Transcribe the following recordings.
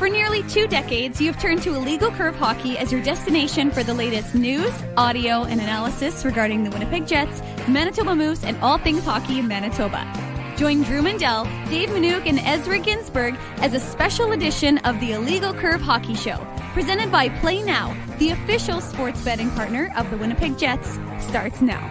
For nearly 2 decades, you've turned to Illegal Curve Hockey as your destination for the latest news, audio, and analysis regarding the Winnipeg Jets, Manitoba Moose, and all things hockey in Manitoba. Join Drew Mandel, Dave Manouk, and Ezra Ginsburg as a special edition of the Illegal Curve Hockey Show, presented by Play Now, the official sports betting partner of the Winnipeg Jets, starts now.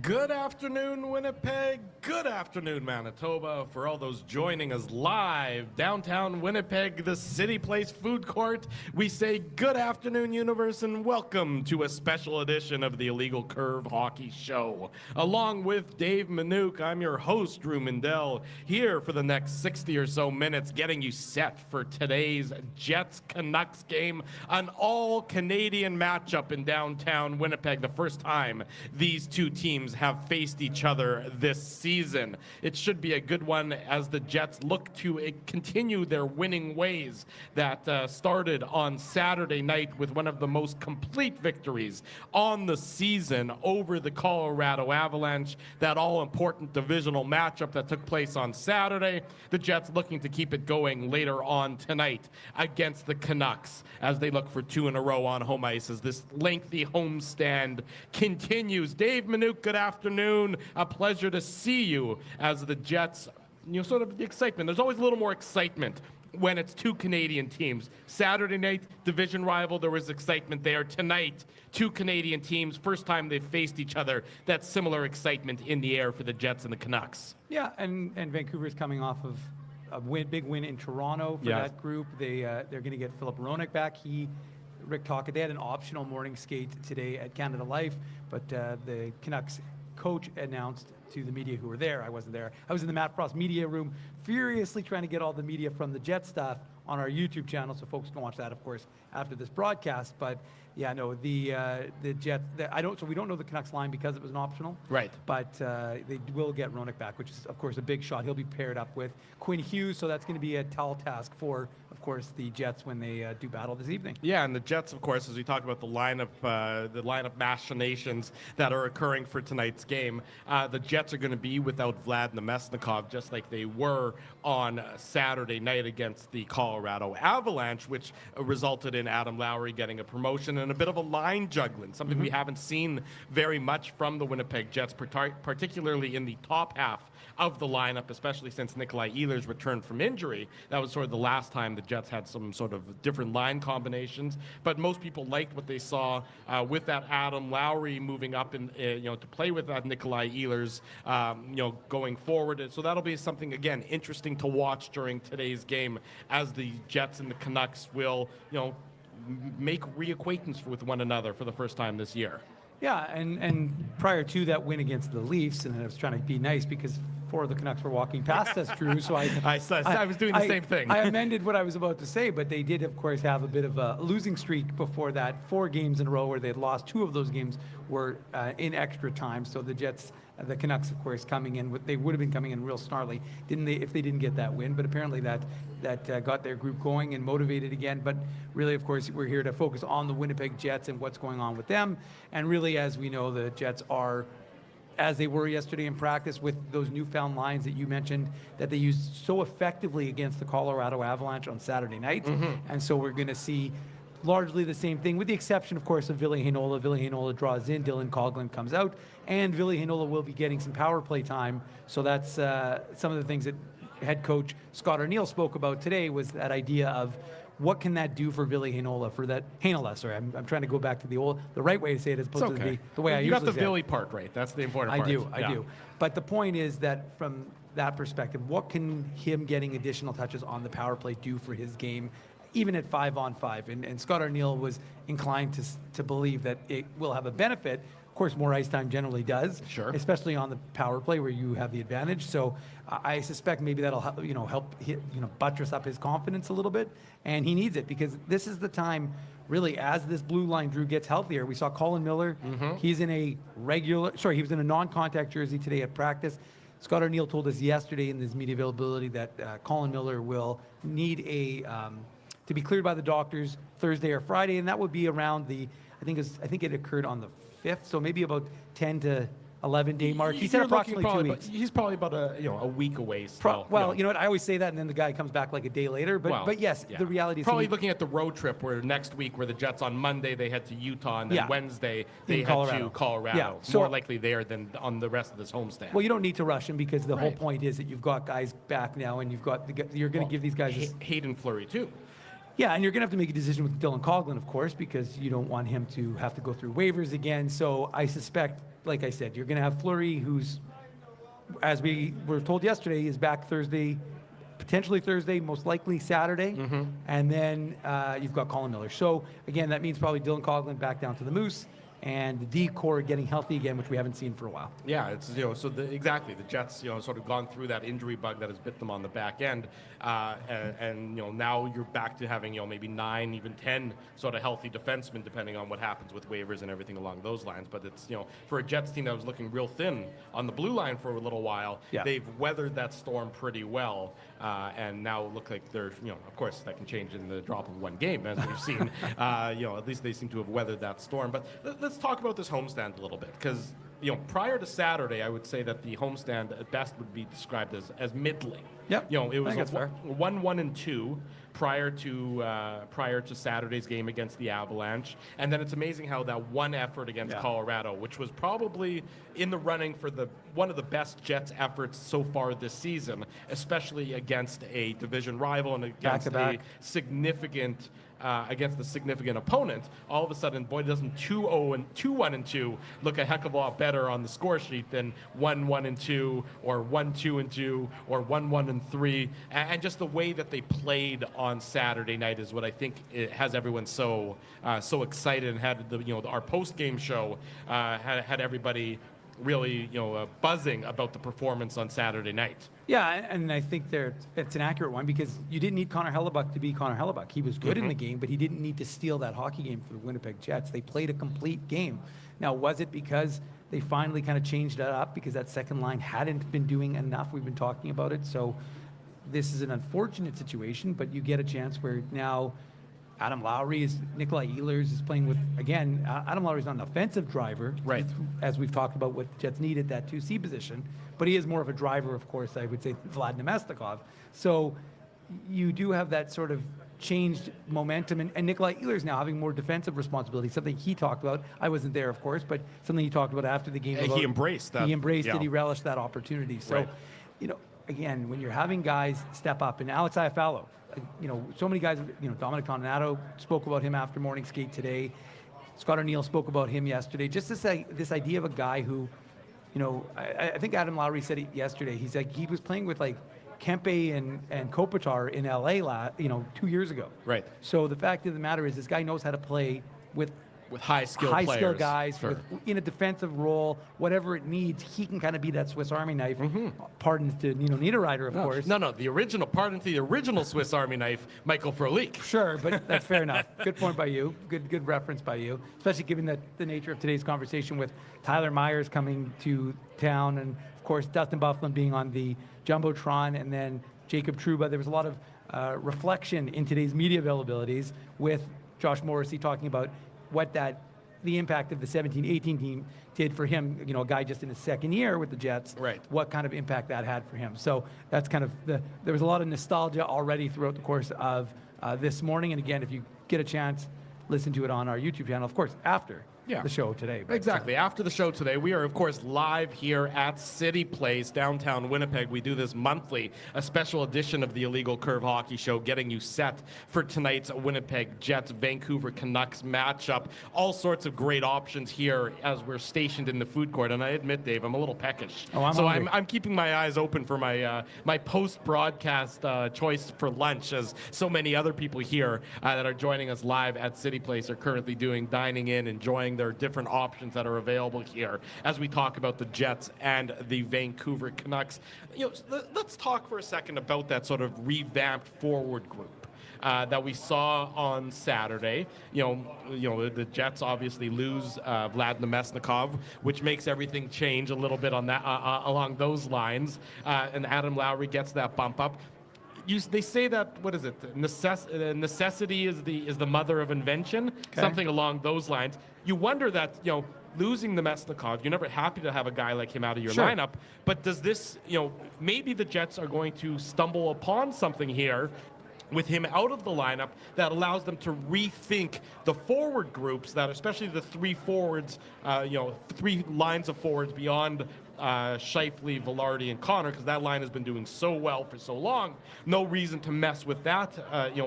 Good afternoon, Winnipeg. Good afternoon, Manitoba. For all those joining us live downtown Winnipeg, the Cityplace food court, we say good afternoon, universe, and welcome to a special edition of the Illegal Curve Hockey Show. Along with Dave Manouk, I'm your host, Drew Mandel, here for the next 60 or so minutes, getting you set for today's Jets-Canucks game, an all-Canadian matchup in downtown Winnipeg, the first time these two teams have faced each other this season. It should be a good one as the Jets look to continue their winning ways that started on Saturday night with one of the most complete victories on the season over the Colorado Avalanche, that all-important divisional matchup that took place on Saturday. The Jets looking to keep it going later on tonight against the Canucks as they look for 2 in a row on home ice as this lengthy homestand continues. Dave Manouk, good afternoon. A pleasure to see you as the Jets, sort of the excitement. There's always a little more excitement when it's two Canadian teams. Saturday night, division rival, there was excitement there. Tonight, two Canadian teams, first time they've faced each other. That similar excitement in the air for the Jets and the Canucks. Yeah, and Vancouver's coming off of a big win in Toronto for that group. They're going to get Philip Hronek back. Rick Tocchet, they had an optional morning skate today at Canada Life, but the Canucks coach announced to the media who were there, I wasn't there, I was in the Matt Frost media room furiously trying to get all the media from the Jet stuff on our YouTube channel, so folks can watch that, of course, after this broadcast. But yeah, no, the Jets, so we don't know the Canucks line because it was an optional. Right. But they will get Hronek back, which is, of course, a big shot. He'll be paired up with Quinn Hughes, so that's going to be a tall task for, of course, the Jets when they do battle this evening. Yeah, and the Jets, of course, as we talk about the lineup machinations that are occurring for tonight's game, the Jets are going to be without Vlad Namestnikov, just like they were on Saturday night against the Colorado Avalanche, which resulted in Adam Lowry getting a promotion and a bit of a line juggling, something we haven't seen very much from the Winnipeg Jets, particularly in the top half of the lineup, especially since Nikolai Ehlers returned from injury. That was sort of the last time the Jets had some sort of different line combinations. But most people liked what they saw with that Adam Lowry moving up and to play with that Nikolai Ehlers, going forward. And so that'll be something, again, interesting to watch during today's game as the Jets and the Canucks will, make reacquaintance with one another for the first time this year. Yeah, and prior to that win against the Leafs, and I was trying to be nice because 4 of the Canucks were walking past us, Drew, so I was doing the same thing. I amended what I was about to say, but they did, of course, have a bit of a losing streak before that. 4 games in a row where they had lost. 2 of those games were in extra time, so the Jets, the Canucks, of course, coming in, they would have been coming in real snarly, if they didn't get that win, but apparently that got their group going and motivated again. But really, of course, we're here to focus on the Winnipeg Jets and what's going on with them. And really, as we know, the Jets are, as they were yesterday in practice with those newfound lines that you mentioned that they used so effectively against the Colorado Avalanche on Saturday night. And so we're going to see largely the same thing, with the exception, of course, of Ville Heinola. Ville Heinola draws in, Dylan Coghlan comes out, and Ville Heinola will be getting some power play time. So that's some of the things that head coach Scott Arniel spoke about today, was that idea of what can that do for Ville Heinola, sorry, I'm trying to go back to the right way to say it as opposed to the way I usually say it. You got the Ville part right. That's the important part. I do. But the point is that from that perspective, what can him getting additional touches on the power play do for his game, even at 5-on-5? And Scott Arniel was inclined to believe that it will have a benefit. Of course, more ice time generally does, sure, especially on the power play where you have the advantage. So I suspect maybe that'll help buttress up his confidence a little bit, and he needs it because this is the time, really, as this blue line, Drew, gets healthier. We saw Colin Miller. He's in he was in a non-contact jersey today at practice. Scott Arniel told us yesterday in his media availability that Colin Miller will need to be cleared by the doctors Thursday or Friday, and that would be around I think it occurred on the 5th, so maybe about 10 to 11-day mark. He said You're looking approximately 2 weeks. he's probably about a week away still. Well, you know what? I always say that, and then the guy comes back like a day later. But yes, yeah. the reality is probably looking at the road trip where next week, where the Jets on Monday they head to Utah, and then Wednesday they head to Colorado. Yeah. So, more likely there than on the rest of this homestand. Well, you don't need to rush him because the whole point is that you've got guys back now, and you're going to give these guys Hayden Fleury too. Yeah, and you're going to have to make a decision with Dylan Coughlin, of course, because you don't want him to have to go through waivers again. So I suspect, like I said, you're going to have Fleury, who's, as we were told yesterday, is back Thursday, potentially Thursday, most likely Saturday. Mm-hmm. And then you've got Colin Miller. So, again, that means probably Dylan Coughlin back down to the Moose, and the D core getting healthy again, which we haven't seen for a while. Yeah, it's so exactly the Jets sort of gone through that injury bug that has bit them on the back end, and now you're back to having maybe 9, even 10 sort of healthy defensemen, depending on what happens with waivers and everything along those lines. But it's for a Jets team that was looking real thin on the blue line for a little while, they've weathered that storm pretty well, and now look like they're of course that can change in the drop of one game, as we've seen. At least they seem to have weathered that storm. But let's talk about this homestand a little bit, because prior to Saturday, I would say that the homestand at best would be described as middling. Yep. It was that's fair. 1-1-2 prior to Saturday's game against the Avalanche, and then it's amazing how that one effort against Colorado, which was probably in the running for one of the best Jets efforts so far this season, especially against a division rival and against a significant opponent, all of a sudden, boy, doesn't 2-1-2 look a heck of a lot better on the score sheet than 1-1-2 or 1-2-2 or 1-1-3, and just the way that they played on Saturday night is what I think it has everyone so excited, and had our post game show had everybody really buzzing about the performance on Saturday night. Yeah, and I think it's an accurate one, because you didn't need Connor Hellebuck to be Connor Hellebuck. He was good in the game, but he didn't need to steal that hockey game for the Winnipeg Jets. They played a complete game. Now, was it because they finally kind of changed that up because that second line hadn't been doing enough? We've been talking about it. So this is an unfortunate situation, but you get a chance where now Adam Lowry Nikolai Ehlers is playing with, again, Adam Lowry's not an offensive driver, right? As we've talked about what the Jets need at that 2C position, but he is more of a driver, of course, I would say, Vlad Nemestikov. So you do have that sort of changed momentum, and Nikolai Ehlers now having more defensive responsibility, something he talked about. I wasn't there, of course, but something he talked about after the game. He embraced that. He embraced it. He relished that opportunity. So, again, when you're having guys step up, and Alex Iafallo, so many guys, Dominic Toninato spoke about him after morning skate today. Scott O'Neill spoke about him yesterday. Just to say, this idea of a guy who, I think Adam Lowry said it yesterday. He's like, he was playing with like Kempe and Kopitar in LA, 2 years ago. Right. So the fact of the matter is, this guy knows how to play with high skill guys, sure. In a defensive role, whatever it needs, he can kind of be that Swiss Army knife. Pardon to Niederreiter, of course. No, pardon to the original Swiss Army knife, Michael Frolik. Sure, but that's fair enough. Good point by you. Good reference by you, especially given that the nature of today's conversation with Tyler Myers coming to town, and of course Dustin Byfuglien being on the Jumbotron, and then Jacob Trouba. There was a lot of reflection in today's media availabilities with Josh Morrissey talking about what the impact of the 17-18 team did for him, a guy just in his second year with the Jets, right? What kind of impact that had for him. So that's kind of there was a lot of nostalgia already throughout the course of this morning. And again, if you get a chance, listen to it on our YouTube channel, of course, after the show today. Exactly. After the show today, we are, of course, live here at Cityplace, downtown Winnipeg. We do this monthly, a special edition of the Illegal Curve Hockey Show, getting you set for tonight's Winnipeg Jets Vancouver Canucks matchup. All sorts of great options here as we're stationed in the food court. And I admit, Dave, I'm a little peckish. I'm keeping my eyes open for my my post-broadcast choice for lunch, as so many other people here that are joining us live at Cityplace are currently dining in, enjoying their different options that are available here as we talk about the Jets and the Vancouver Canucks. Let's talk for a second about that sort of revamped forward group that we saw on Saturday. The Jets obviously lose Vlad Nemestikov, which makes everything change a little bit on that along those lines. And Adam Lowry gets that bump up. They say that, what is it? Necessity is the mother of invention, something along those lines. You wonder that, losing Nemesnikov, you're never happy to have a guy like him out of your Sure. lineup. But does this, maybe the Jets are going to stumble upon something here with him out of the lineup that allows them to rethink the forward groups, that especially the three forwards, three lines of forwards beyond Scheifele, Velarde, and Connor, because that line has been doing so well for so long. No reason to mess with that,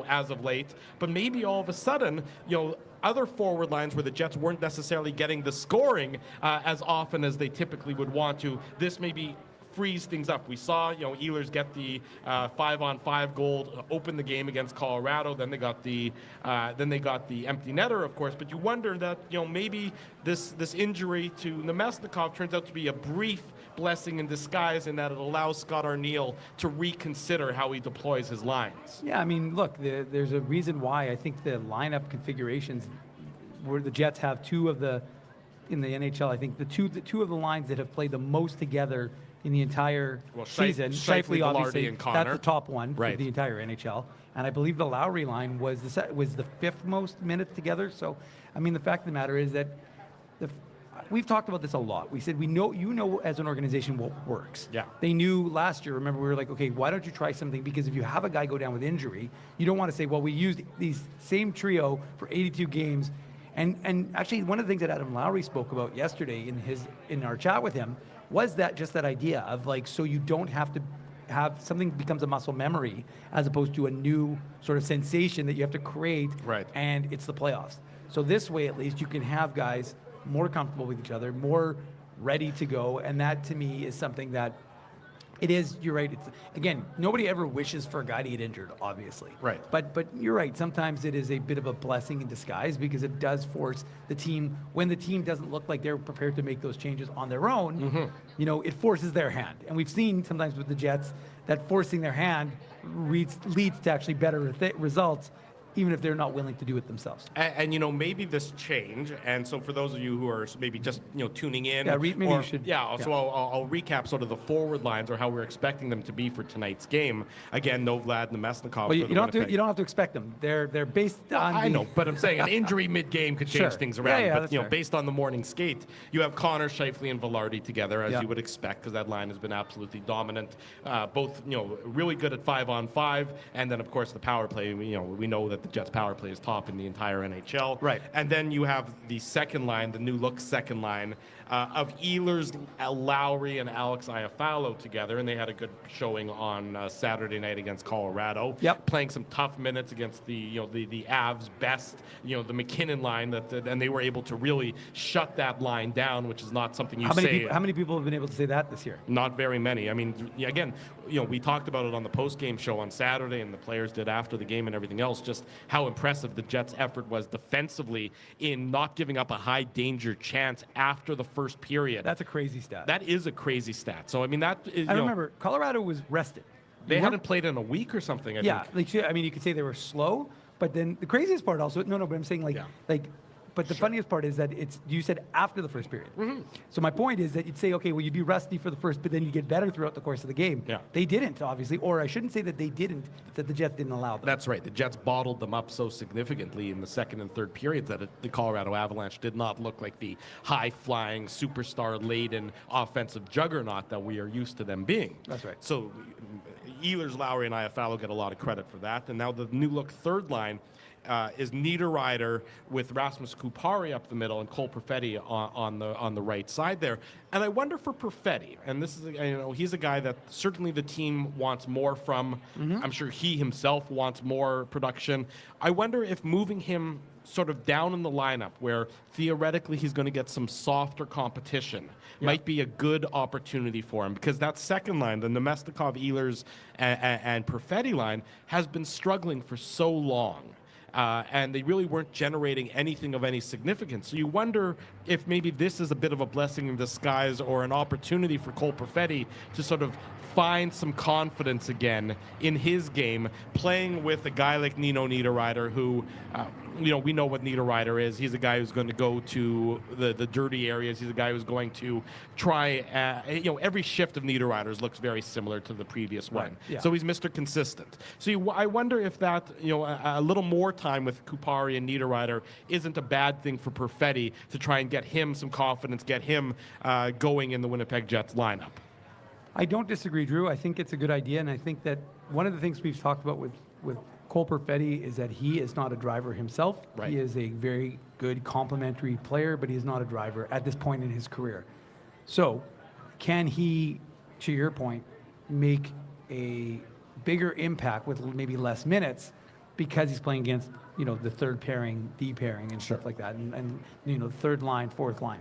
as of late. But maybe all of a sudden, other forward lines where the Jets weren't necessarily getting the scoring as often as they typically would want to, this maybe frees things up. We saw, Ehlers get the 5-on-5 goal to open the game against Colorado. Then they got the empty netter, of course. But you wonder that, maybe this injury to Nemesnikov turns out to be a brief blessing in disguise, in that it allows Scott Arniel to reconsider how he deploys his lines. Yeah, I mean, look, there's a reason why I think the lineup configurations where the Jets have in the NHL, I think the two of the lines that have played the most together in the entire season. Scheifele, obviously, and Connor. that's the top one for Right. the entire NHL. And I believe the Lowry line was the fifth most minutes together. So, I mean, the fact of the matter is that we've talked about this a lot. We said, as an organization what works. Yeah. They knew last year, remember, we were like, okay, why don't you try something? Because if you have a guy go down with injury, you don't want to say, well, we used these same trio for 82 games. And actually, one of the things that Adam Lowry spoke about yesterday in our chat with him was that idea of like, so you don't have to have something becomes a muscle memory as opposed to a new sort of sensation that you have to create. Right. And it's the playoffs. So this way, at least, you can have guys more comfortable with each other, more ready to go. And that, to me, is something that it is, you're right. It's, again, nobody ever wishes for a guy to get injured, obviously. Right. But you're right. Sometimes it is a bit of a blessing in disguise, because it does force the team, when the team doesn't look like they're prepared to make those changes on their own, it forces their hand. And we've seen sometimes with the Jets that forcing their hand leads to actually better results, even if they're not willing to do it themselves. And maybe this change, and so for those of you who are maybe just, tuning in. Yeah, maybe you should. Yeah, so I'll recap sort of the forward lines, or how we're expecting them to be for tonight's game. Again, no Vlad Nemesnikov. Well, you don't have to expect them. They're based on I know, but I'm saying an injury mid-game could change things around. Yeah, but, that's fair. Based on the morning skate, you have Connor, Scheifele, and Velarde together, as Yeah. you would expect, because that line has been absolutely dominant. Both, really good at 5-on-5, and then, of course, the power play. We know that the Jets' power play is top in the entire NHL. Right. And then you have the second line, the new look second line, of Ehlers, Lowry, and Alex Iafallo together, and they had a good showing on Saturday night against Colorado. Yep. Playing some tough minutes against the Avs' best, the McKinnon line, and they were able to really shut that line down, which is not something you say. How many people have been able to say that this year? Not very many. I mean, again, we talked about it on the post-game show on Saturday, and the players did after the game and everything else, just how impressive the Jets' effort was defensively in not giving up a high-danger chance after the first period. That's a crazy stat. That is a crazy stat. So, I mean, that is, I remember Colorado was rested. they hadn't played in a week or something, I think. You could say they were slow, but then the craziest part also, but I'm saying but the funniest part is that you said after the first period. So my point is that you'd say, okay, well, you'd be rusty for the first, but then you get better throughout the course of the game. Yeah. They didn't, obviously, or I shouldn't say that they didn't, that the Jets didn't allow them. That's right. The Jets bottled them up so significantly in the second and third periods that the Colorado Avalanche did not look like the high-flying, superstar-laden offensive juggernaut that we are used to them being. That's right. So Ehlers, Lowry, and Iafallo get a lot of credit for that. And now the new look third line is Niederreiter with Rasmus Kupari up the middle and Cole Perfetti on the right side there. And I wonder for Perfetti, and this is he's a guy that certainly the team wants more from. I'm sure he himself wants more production. I wonder if moving him sort of down in the lineup, where theoretically he's going to get some softer competition, might be a good opportunity for him, because that second line, the Nemesnikov, Ehlers, and Perfetti line, has been struggling for so long. And they really weren't generating anything of any significance. So you wonder if maybe this is a bit of a blessing in disguise, or an opportunity for Cole Perfetti to sort of find some confidence again in his game, playing with a guy like Nino Niederreiter, who, we know what Niederreiter is. He's a guy who's going to go to the dirty areas. He's a guy who's going to try, every shift of Niederreiter's looks very similar to the previous one. Yeah. So he's Mr. Consistent. So I wonder if that, a little more time with Kupari and Niederreiter isn't a bad thing for Perfetti to try and get him some confidence, get him going in the Winnipeg Jets lineup? I don't disagree, Drew. I think it's a good idea, and I think that one of the things we've talked about with Cole Perfetti is that he is not a driver himself. Right. He is a very good complementary player, but he is not a driver at this point in his career. So, can he, to your point, make a bigger impact with maybe less minutes because he's playing against, the third pairing, D pairing, and stuff like that, and third line, fourth line.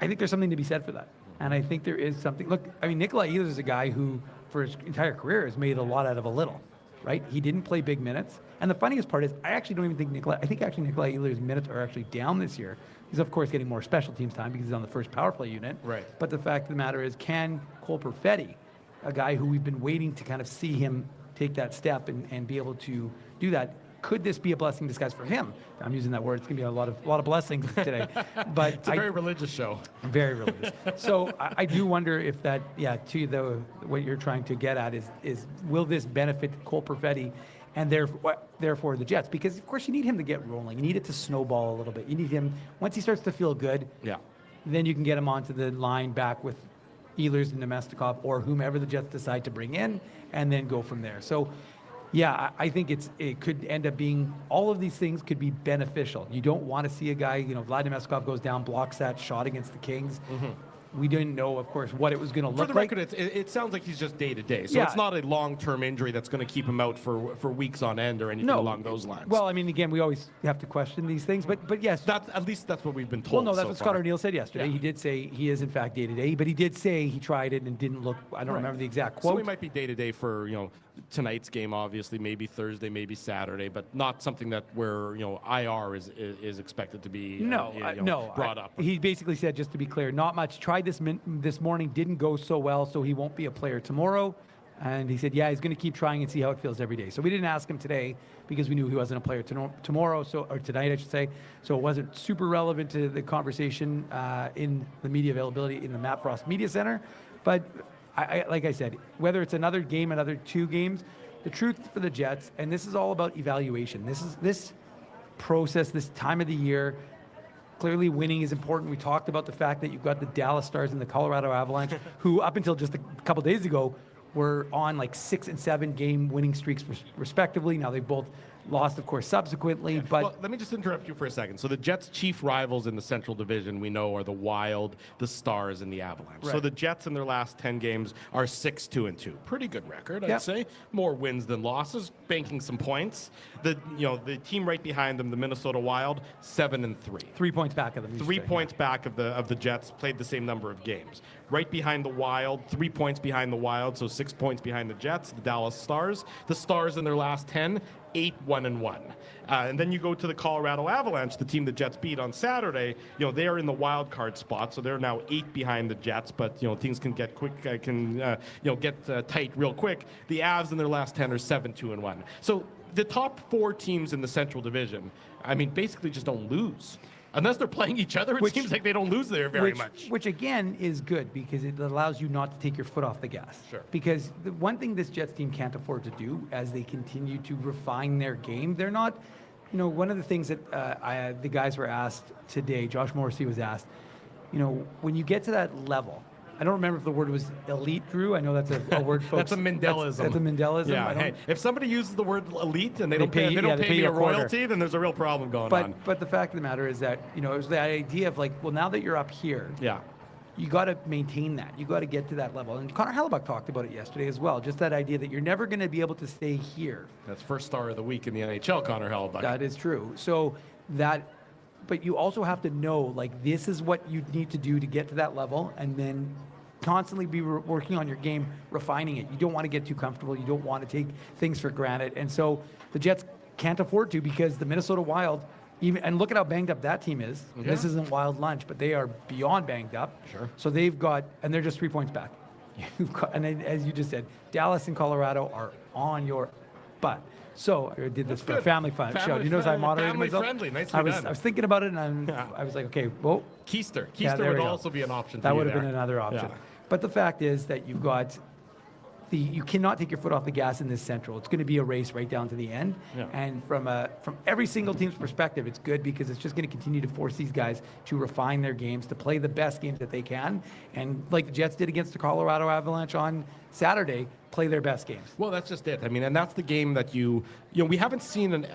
I think there's something to be said for that. And I think there is something. Look, I mean, Nikolai Ehlers is a guy who, for his entire career, has made a lot out of a little, right? He didn't play big minutes. And the funniest part is, I actually don't even think Nikolai Ehlers' minutes are actually down this year. He's, of course, getting more special teams time because he's on the first power play unit. Right. But the fact of the matter is, can Cole Perfetti, a guy who we've been waiting to kind of see him take that step and be able to do that, could this be a blessing in disguise for him? I'm using that word. It's going to be a lot of blessings today. But it's a very religious show. Very religious. So I do wonder if that, what you're trying to get at is will this benefit Cole Perfetti and therefore the Jets? Because, of course, you need him to get rolling. You need it to snowball a little bit. You need him, once he starts to feel good, then you can get him onto the line back with Ehlers and Nemestikov or whomever the Jets decide to bring in and then go from there. So, yeah, I think it could end up being, all of these things could be beneficial. You don't want to see a guy, Vlad Nemestikov goes down, blocks that shot against the Kings. Mm-hmm. We didn't know, of course, what it was going to look like. For the record, it sounds like he's just day-to-day. So it's not a long-term injury that's going to keep him out for weeks on end or anything along those lines. Well, I mean, again, we always have to question these things. But yes. At least that's what we've been told. Well, no, that's what Scott Arniel said yesterday. Yeah. He did say he is, in fact, day-to-day. But he did say he tried it and didn't look, I don't remember the exact quote. So he might be day-to-day for, tonight's game, obviously, maybe Thursday, maybe Saturday, but not something that where, IR is expected to be brought up. He basically said, just to be clear, not much. Tried this morning, didn't go so well, so he won't be a player tomorrow. And he said, he's going to keep trying and see how it feels every day. So we didn't ask him today because we knew he wasn't a player tomorrow, or tonight, I should say. So it wasn't super relevant to the conversation in the media availability in the Matt Frost Media Center. But like I said, whether it's another game, another 2 games, the truth for the Jets, and this is all about evaluation. This process, this time of the year, clearly winning is important. We talked about the fact that you've got the Dallas Stars and the Colorado Avalanche, who up until just a couple days ago were on like 6 and 7 game winning streaks respectively. Now they've both lost, of course, subsequently. But well, let me just interrupt you for a second. So the Jets' chief rivals in the Central Division, we know, are the Wild, the Stars, and the Avalanche. Right. So the Jets in their last 10 games are 6-2-2. Pretty good record, I'd say. More wins than losses, banking some points. The team right behind them, the Minnesota Wild, 7-3. 3 points back of them. 3 points back of the Jets, played the same number of games. Right behind the Wild, 3 points behind the Wild, so 6 points behind the Jets, the Dallas Stars. The Stars in their last 10, 8-1-1. And then you go to the Colorado Avalanche, the team the Jets beat on Saturday. They are in the wild card spot, so they're now 8 behind the Jets. But things can get quick, get tight real quick. The Avs in their last 10 are 7-2-1. So the top 4 teams in the Central Division, basically just don't lose. Unless they're playing each other, it seems like they don't lose there very much. Which, again, is good because it allows you not to take your foot off the gas. Sure. Because the one thing this Jets team can't afford to do as they continue to refine their game, they're not, one of the things that the guys were asked today, Josh Morrissey was asked, when you get to that level, I don't remember if the word was elite, Drew. I know that's a word, folks. That's a Mandelism. That's a Mandelism. Yeah. Hey, if somebody uses the word elite and they don't pay me a royalty, then there's a real problem going on. But the fact of the matter is that, it was the idea of now that you're up here, you got to maintain that. You got to get to that level. And Connor Hellebuck talked about it yesterday as well. Just that idea that you're never going to be able to stay here. That's first star of the week in the NHL, Connor Hellebuck. That is true. But you also have to know, this is what you need to do to get to that level, and then constantly be working on your game, refining it. You don't want to get too comfortable. You don't want to take things for granted. And so the Jets can't afford to, because the Minnesota Wild, and look at how banged up that team is. Yeah. This isn't Wild lunch, but they are beyond banged up. Sure. So they've got, and they're just 3 points back. And as you just said, Dallas and Colorado are on your butt. So I did this for a family fun show. You notice I moderated myself? Family friendly. Nicely done. I was thinking about it, and I was like, okay, well. Keister would also be an option for that you would have there. been another option. Yeah. But the fact is that you've got you cannot take your foot off the gas in this Central. It's going to be a race right down to the end. Yeah. And from every single team's perspective, it's good because it's just going to continue to force these guys to refine their games, to play the best games that they can. And like the Jets did against the Colorado Avalanche on Saturday, play their best games. Well, that's just it. I mean, and that's the game that we haven't seen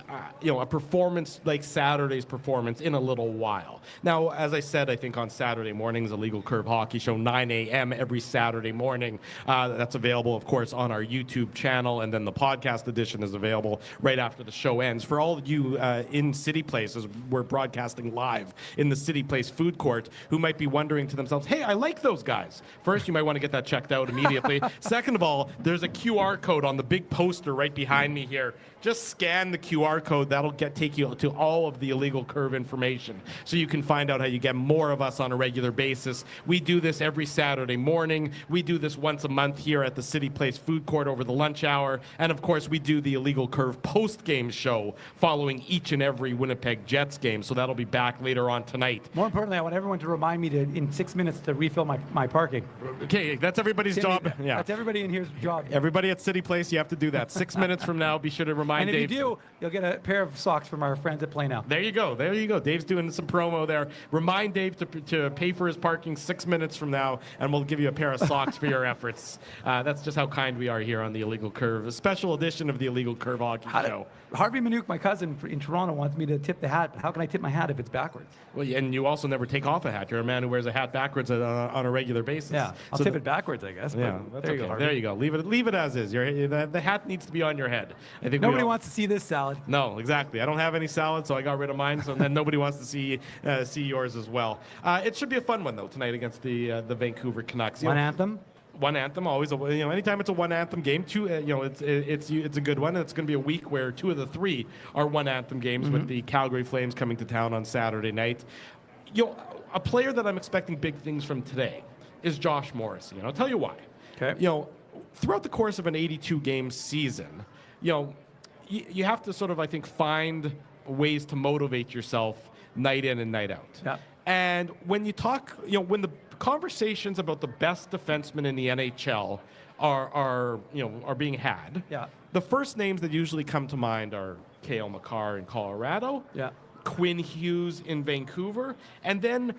a performance like Saturday's performance in a little while. Now, as I said, I think on Saturday mornings, Illegal Curve Hockey Show, 9 a.m. every Saturday morning. That's available, of course, on our YouTube channel, and then the podcast edition is available right after the show ends. For all of you in Cityplace, as we're broadcasting live in the Cityplace food court, who might be wondering to themselves, hey, I like those guys. First, you might want to get that checked out immediately. Second of all, there's a QR code on the big poster right behind me here. Just scan the QR code. That'll take you to all of the Illegal Curve information, so you can find out how you get more of us on a regular basis. We do this every Saturday morning. We do this once a month here at the Cityplace food court over the lunch hour. And, of course, we do the Illegal Curve post-game show following each and every Winnipeg Jets game. So that'll be back later on tonight. More importantly, I want everyone to remind me in 6 minutes to refill my parking. Okay, that's everybody's job. Yeah. That's everybody in here's job. Everybody at Cityplace, you have to do that. 6 minutes from now, be sure to remind And if Dave. you do, you'll get a pair of socks from our friends at Play Now. There you go. There you go. Dave's doing some promo there. Remind Dave to pay for his parking 6 minutes from now, and we'll give you a pair of socks for your efforts. That's just how kind we are here on the Illegal Curve, a special edition of the Illegal Curve Hockey Show. Harvey Manouk, my cousin in Toronto, wants me to tip the hat. How can I tip my hat if it's backwards? Well, and you also never take off a hat. You're a man who wears a hat backwards on a regular basis. Yeah, I'll tip it backwards, I guess. Yeah, But that's there you okay. go. There you go. Leave it as is. The hat needs to be on your head. I think Nobody wants to see this salad. No, exactly. I don't have any salad, so I got rid of mine. So then nobody wants to see yours as well. It should be a fun one though tonight against the Vancouver Canucks. One anthem. One anthem, always. Anytime it's a one anthem game, it's a good one. And it's going to be a week where 2 of the 3 are one anthem games, with the Calgary Flames coming to town on Saturday night. A player that I'm expecting big things from today is Josh Morrissey, and I'll tell you why. Okay. Throughout the course of an 82-game season, you have to sort of, I think, find ways to motivate yourself night in and night out. Yeah. And when you talk, when the conversations about the best defensemen in the NHL are being had, Yeah. the first names that usually come to mind are Cale Makar in Colorado, Yeah. Quinn Hughes in Vancouver, and then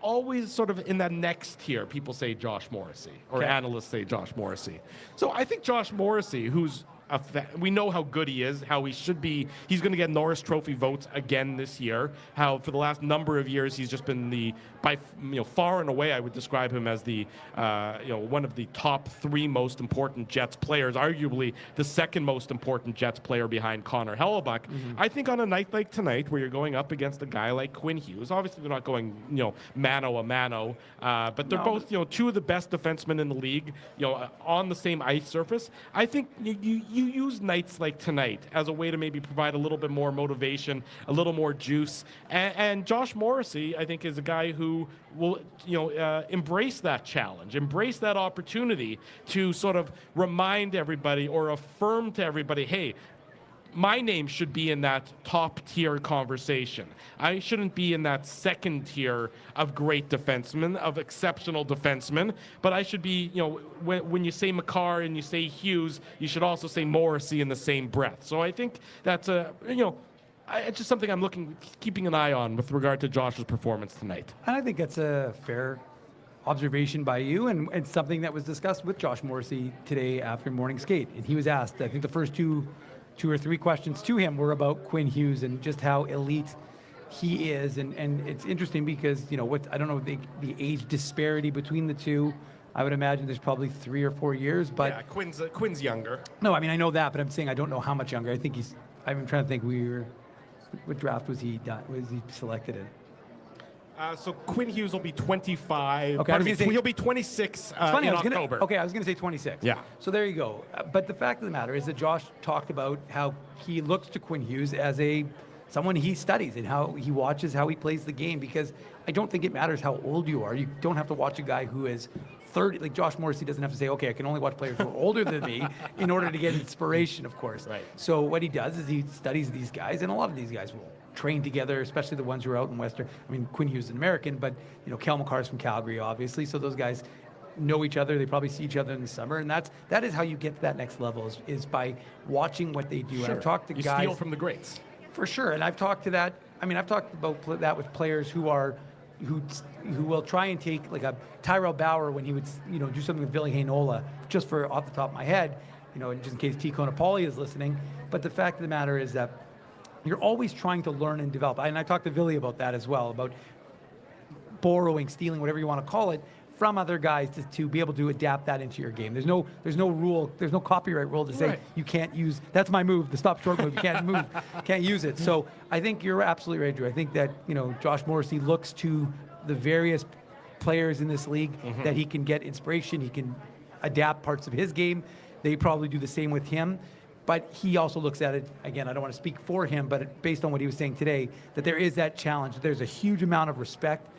always sort of in that next tier, people say Josh Morrissey, or Okay. analysts say Josh Morrissey. So I think Josh Morrissey, who's we know how good he is, how he should be. He's going to get Norris Trophy votes again this year. How for the last number of years he's just been far and away, I would describe him as the one of the top 3 most important Jets players, arguably the second most important Jets player behind Connor Hellebuck. I think on a night like tonight, where you're going up against a guy like Quinn Hughes, obviously they're not going mano a mano, but they're both 2 of the best defensemen in the league, on the same ice surface. I think you use nights like tonight as a way to maybe provide a little bit more motivation, a little more juice. And Josh Morrissey, I think, is a guy who will, embrace that challenge, embrace that opportunity to sort of remind everybody or affirm to everybody, hey, my name should be in that top tier conversation. I shouldn't be in that second tier of great defensemen, of exceptional defensemen, but I should be, when you say Makar and you say Hughes, you should also say Morrissey in the same breath. So I think that's it's just something I'm keeping an eye on with regard to Josh's performance tonight. And I think that's a fair observation by you, and it's something that was discussed with Josh Morrissey today after morning skate. And he was asked, I think the first two or three questions to him were about Quinn Hughes and just how elite he is. And it's interesting because, I don't know the age disparity between the two. I would imagine there's probably 3 or 4 years, but yeah, Quinn's younger. No, I mean, I know that, but I'm saying I don't know how much younger. I think I'm trying to think what draft was he selected in? So Quinn Hughes will be 25. Okay, I was gonna say- he'll be 26 in October. I was going to say 26. Yeah. So there you go. But the fact of the matter is that Josh talked about how he looks to Quinn Hughes as someone he studies and how he watches how he plays the game, because I don't think it matters how old you are. You don't have to watch a guy who is 30. Like Josh Morrissey doesn't have to say, okay, I can only watch players who are older than me in order to get inspiration, of course. Right. So what he does is he studies these guys, and a lot of these guys will train together, especially the ones who are out in Western. I mean, Quinn Hughes is an American, but Cale Makar is from Calgary, obviously. So those guys know each other. They probably see each other in the summer, and that is how you get to that next level is by watching what they do. Sure. And I've talked to you guys steal from the greats. for sure, and I've talked to that. I mean, I've talked about that with players who will try and take like a Tyrell Bauer when he would do something with Ville Heinola, just for off the top of my head, just in case T. Konopoli is listening. But the fact of the matter is that you're always trying to learn and develop. And I talked to Ville about that as well, about borrowing, stealing, whatever you want to call it, from other guys to be able to adapt that into your game. There's no rule, there's no copyright rule to say you can't use, that's my move, the stop short move, you can't use it. So I think you're absolutely right, Drew. I think that, Josh Morrissey looks to the various players in this league that he can get inspiration, he can adapt parts of his game. They probably do the same with him. But he also looks at it, again, I don't want to speak for him, but based on what he was saying today, that there is that challenge. There's a huge amount of respect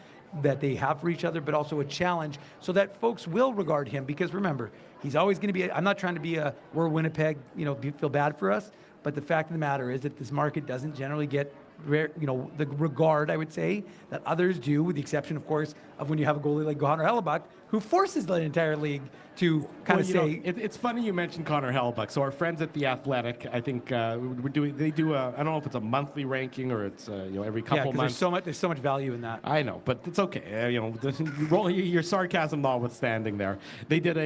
that they have for each other, but also a challenge so that folks will regard him. Because remember, he's always going to be, I'm not trying to be we're Winnipeg, feel bad for us. But the fact of the matter is that this market doesn't generally get the regard, I would say, that others do, with the exception, of course, of when you have a goalie like Connor Hellebuck, who forces the entire league to kind of say... it's funny you mentioned Connor Hellebuck. So our friends at The Athletic, I think they do I don't know if it's a monthly ranking or it's every couple months. There's so much value in that. I know, but it's okay. Your sarcasm notwithstanding there. They did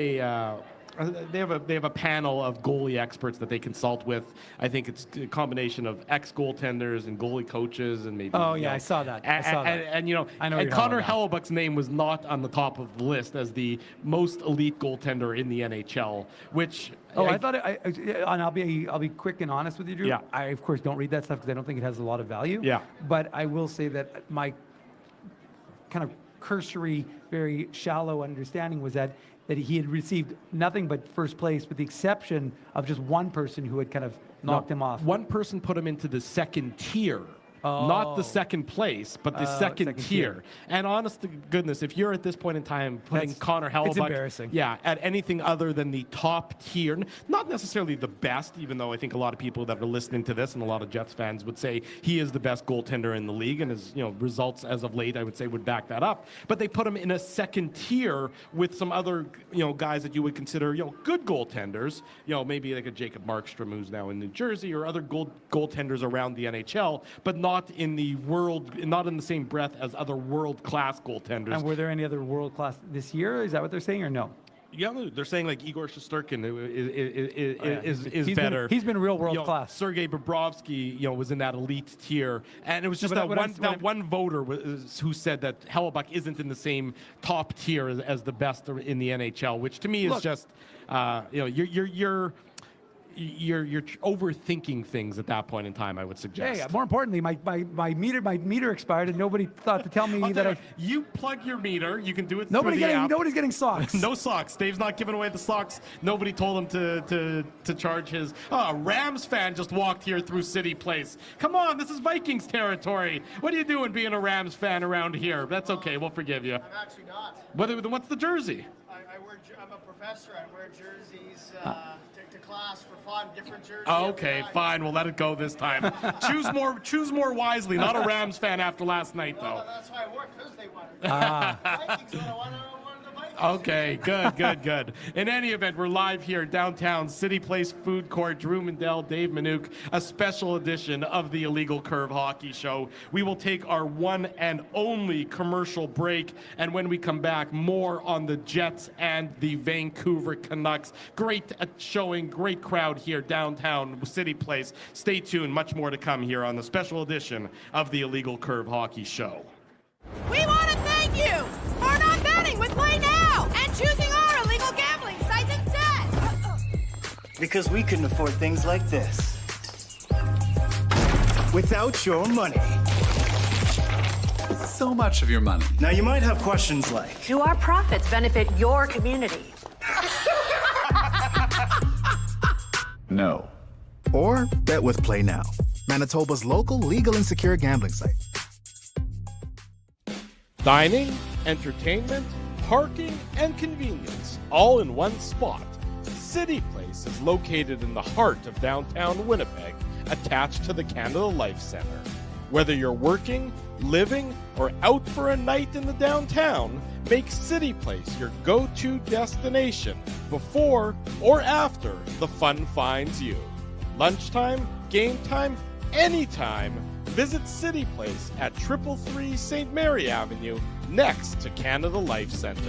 they have a panel of goalie experts that they consult with. I think it's a combination of ex-goaltenders and goalie coaches and maybe. Oh yeah, I saw that. And Connor Hellebuck's name was not on the top of the list as the most elite goaltender in the NHL, which. And I'll be quick and honest with you, Drew. Yeah. I of course don't read that stuff because I don't think it has a lot of value. Yeah. But I will say that my kind of cursory, very shallow understanding was that he had received nothing but first place, with the exception of just one person who had kind of knocked him off. One person put him into the second tier. Not the second place, but the second tier. And honest to goodness, if you're at this point in time putting Connor Hellebuck, it's embarrassing. Yeah, at anything other than the top tier, not necessarily the best, even though I think a lot of people that are listening to this and a lot of Jets fans would say he is the best goaltender in the league, and his results as of late, I would say, would back that up. But they put him in a second tier with some other guys that you would consider good goaltenders, maybe like a Jacob Markstrom who's now in New Jersey, or other goaltenders around the NHL, but not in the same breath as other world-class goaltenders. And were there any other world-class this year? Is that what they're saying, or no? Yeah, they're saying like Igor Shesterkin is better. He's been real world-class. Sergei Bobrovsky, was in that elite tier, and it was just one voter who said that Hellebuck isn't in the same top tier as the best in the NHL, which to me is just, you're overthinking things at that point in time, I would suggest. Yeah. More importantly, my meter expired, and nobody thought to tell me that you plug your meter. You can do it. Nobody's getting socks. No socks. Dave's not giving away the socks. Nobody told him to charge his. A Rams fan just walked here through Cityplace. Come on, this is Vikings territory. What are you doing being a Rams fan around here? That's okay. We'll forgive you. I'm actually not. What's the jersey? I'm a professor. I wear jerseys to class for fun, different jerseys. Oh, okay, fine. We'll let it go this time. Choose more wisely. Not a Rams fan after last night, though. Well, that's why I wore it, because they won. Vikings when I won the Vikings. Okay, good. In any event, we're live here downtown Cityplace Food Court. Drew Mandel, Dave Manouk, a special edition of the Illegal Curve Hockey Show. We will take our one and only commercial break, and when we come back, more on the Jets and the Vancouver Canucks. Great showing, great crowd here downtown Cityplace. Stay tuned, much more to come here on the special edition of the Illegal Curve Hockey Show. We want to thank you for not betting with Play Now and choosing our illegal gambling site instead. Because we couldn't afford things like this without your money. So much of your money. Now you might have questions like, do our profits benefit your community? No. Or bet with Play Now, Manitoba's local legal and secure gambling site. Dining, entertainment, parking, and convenience, all in one spot. Cityplace is located in the heart of downtown Winnipeg, attached to the Canada Life Centre. Whether you're working, living, or out for a night in the downtown, Make Cityplace your go-to destination before or after the fun finds you. Lunchtime, game time, anytime. Visit Cityplace at 333 St. Mary Avenue, next to Canada Life Centre.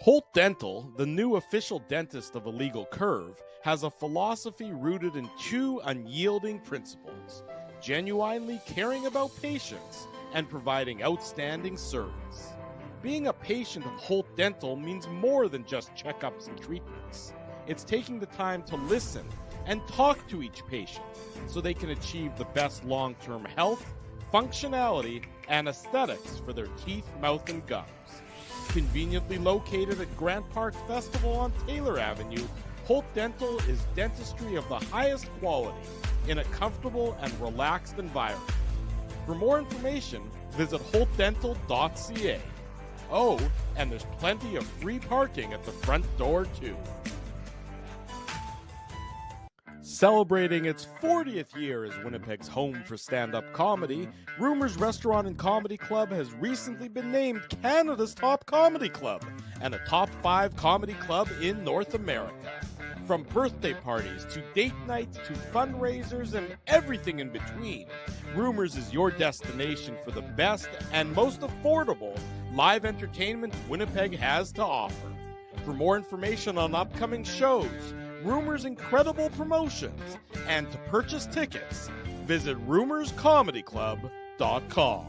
Holt Dental, the new official dentist of Illegal Curve, has a philosophy rooted in two unyielding principles: genuinely caring about patients and providing outstanding service. Being a patient of Holt Dental means more than just checkups and treatments. It's taking the time to listen and talk to each patient so they can achieve the best long-term health, functionality, and aesthetics for their teeth, mouth, and gums. Conveniently located at Grant Park Festival on Taylor Avenue, Holt Dental is dentistry of the highest quality in a comfortable and relaxed environment. For more information, visit holtdental.ca. Oh, and there's plenty of free parking at the front door, too. Celebrating its 40th year as Winnipeg's home for stand-up comedy, Rumors Restaurant and Comedy Club has recently been named Canada's top comedy club and a top 5 comedy club in North America. From birthday parties to date nights to fundraisers and everything in between, Rumors is your destination for the best and most affordable live entertainment Winnipeg has to offer. For more information on upcoming shows, Rumors' incredible promotions, and to purchase tickets, visit rumorscomedyclub.com.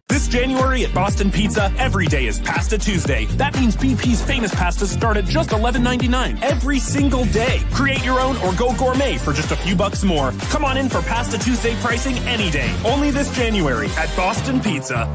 This January at Boston Pizza, every day is Pasta Tuesday. That means BP's famous pastas start at just $11.99 every single day. Create your own or go gourmet for just a few bucks more. Come on in for Pasta Tuesday pricing any day. Only this January at Boston Pizza.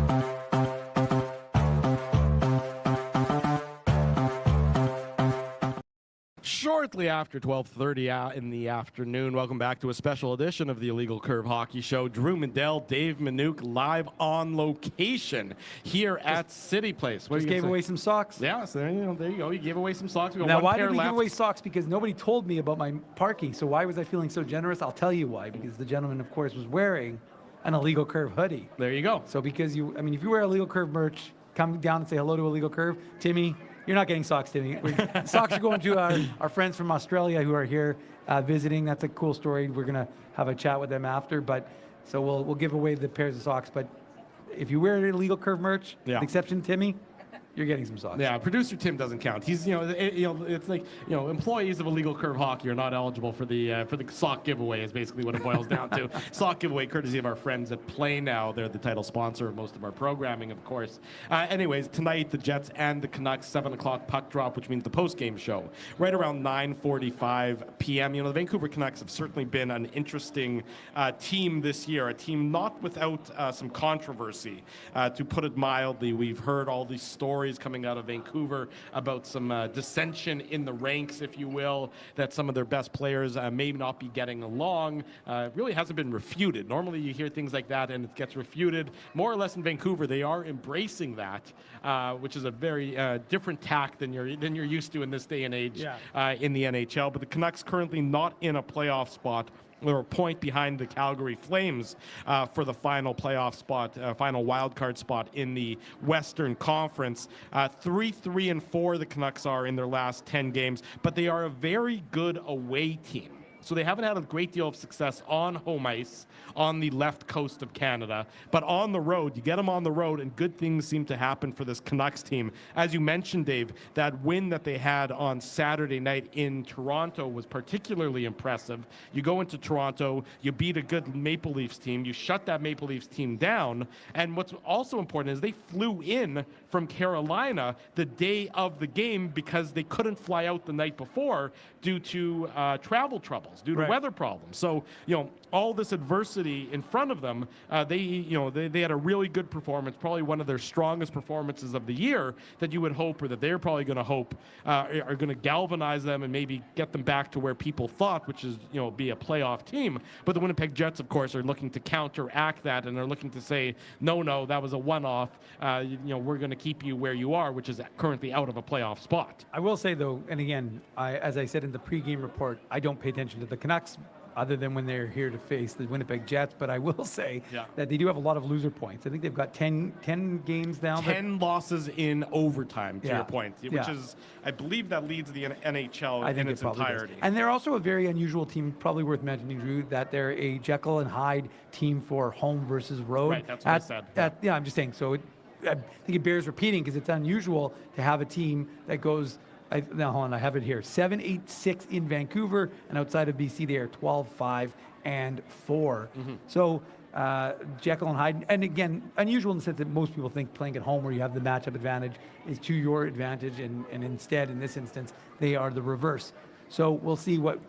Shortly after 12:30 in the afternoon, welcome back to a special edition of the Illegal Curve Hockey Show. Drew Mandel, Dave Manouk, live on location here at Cityplace. Just gave away some socks. Yeah, so there you go. You gave away some socks. We got Now, one why pair did we left. give away socks? Because nobody told me about my parking. So why was I feeling so generous? I'll tell you why. Because the gentleman, of course, was wearing an Illegal Curve hoodie. There you go. So because if you wear Illegal Curve merch, come down and say hello to Illegal Curve. Timmy, you're not getting socks, Timmy. Socks are going to our friends from Australia who are here visiting. That's a cool story. We're going to have a chat with them after. But so we'll give away the pairs of socks. But if you wear Illegal Curve merch, with the exception of Timmy, you're getting some socks. Yeah, producer Tim doesn't count. He's it's like employees of Illegal Curve Hockey are not eligible for the sock giveaway. Is basically what it boils down to. Sock giveaway, courtesy of our friends at Play Now. They're the title sponsor of most of our programming, of course. Anyways, tonight the Jets and the Canucks 7:00 puck drop, which means the post-game show right around 9:45 p.m. The Vancouver Canucks have certainly been an interesting team this year. A team not without some controversy, to put it mildly. We've heard all these stories coming out of Vancouver about some dissension in the ranks, if you will, that some of their best players may not be getting along. It really hasn't been refuted. Normally you hear things like that and it gets refuted. More or less in Vancouver, they are embracing that, which is a very different tack than you're used to in this day and age in the NHL. But the Canucks currently not in a playoff spot. They're a point behind the Calgary Flames for the final playoff spot, final wildcard spot in the Western Conference. 3-3-4 the Canucks are in their last 10 games, but they are a very good away team. So they haven't had a great deal of success on home ice on the left coast of Canada. But on the road, you get them on the road, and good things seem to happen for this Canucks team. As you mentioned, Dave, that win that they had on Saturday night in Toronto was particularly impressive. You go into Toronto, you beat a good Maple Leafs team, you shut that Maple Leafs team down. And what's also important is they flew in from Carolina the day of the game because they couldn't fly out the night before due to travel troubles, due to weather problems. So, all this adversity in front of them, they had a really good performance, probably one of their strongest performances of the year that you would hope, or that they're probably going to hope, are going to galvanize them and maybe get them back to where people thought, which is, be a playoff team. But the Winnipeg Jets, of course, are looking to counteract that, and they're looking to say, no, that was a one-off. We're going to keep you where you are, which is currently out of a playoff spot. I will say, though, and again, as I said in the pregame report, I don't pay attention to the Canucks other than when they're here to face the Winnipeg Jets. But I will say Yeah. that they do have a lot of loser points. I think they've got 10 games now. 10 losses in overtime, to Yeah. your point, which Yeah. is, I believe that leads the NHL I think in it its probably does. entirety. And they're also a very unusual team, probably worth mentioning, Drew, that they're a Jekyll and Hyde team for home versus road. Right, that's what I said. Yeah, I'm just saying. So I think it bears repeating because it's unusual to have a team that goes, now hold on, I have it here, 7-8-6 in Vancouver, and outside of BC they are 12-5-4. So Jekyll and Hyde, and again, unusual in the sense that most people think playing at home where you have the matchup advantage is to your advantage, and instead, in this instance, they are the reverse. So we'll see what,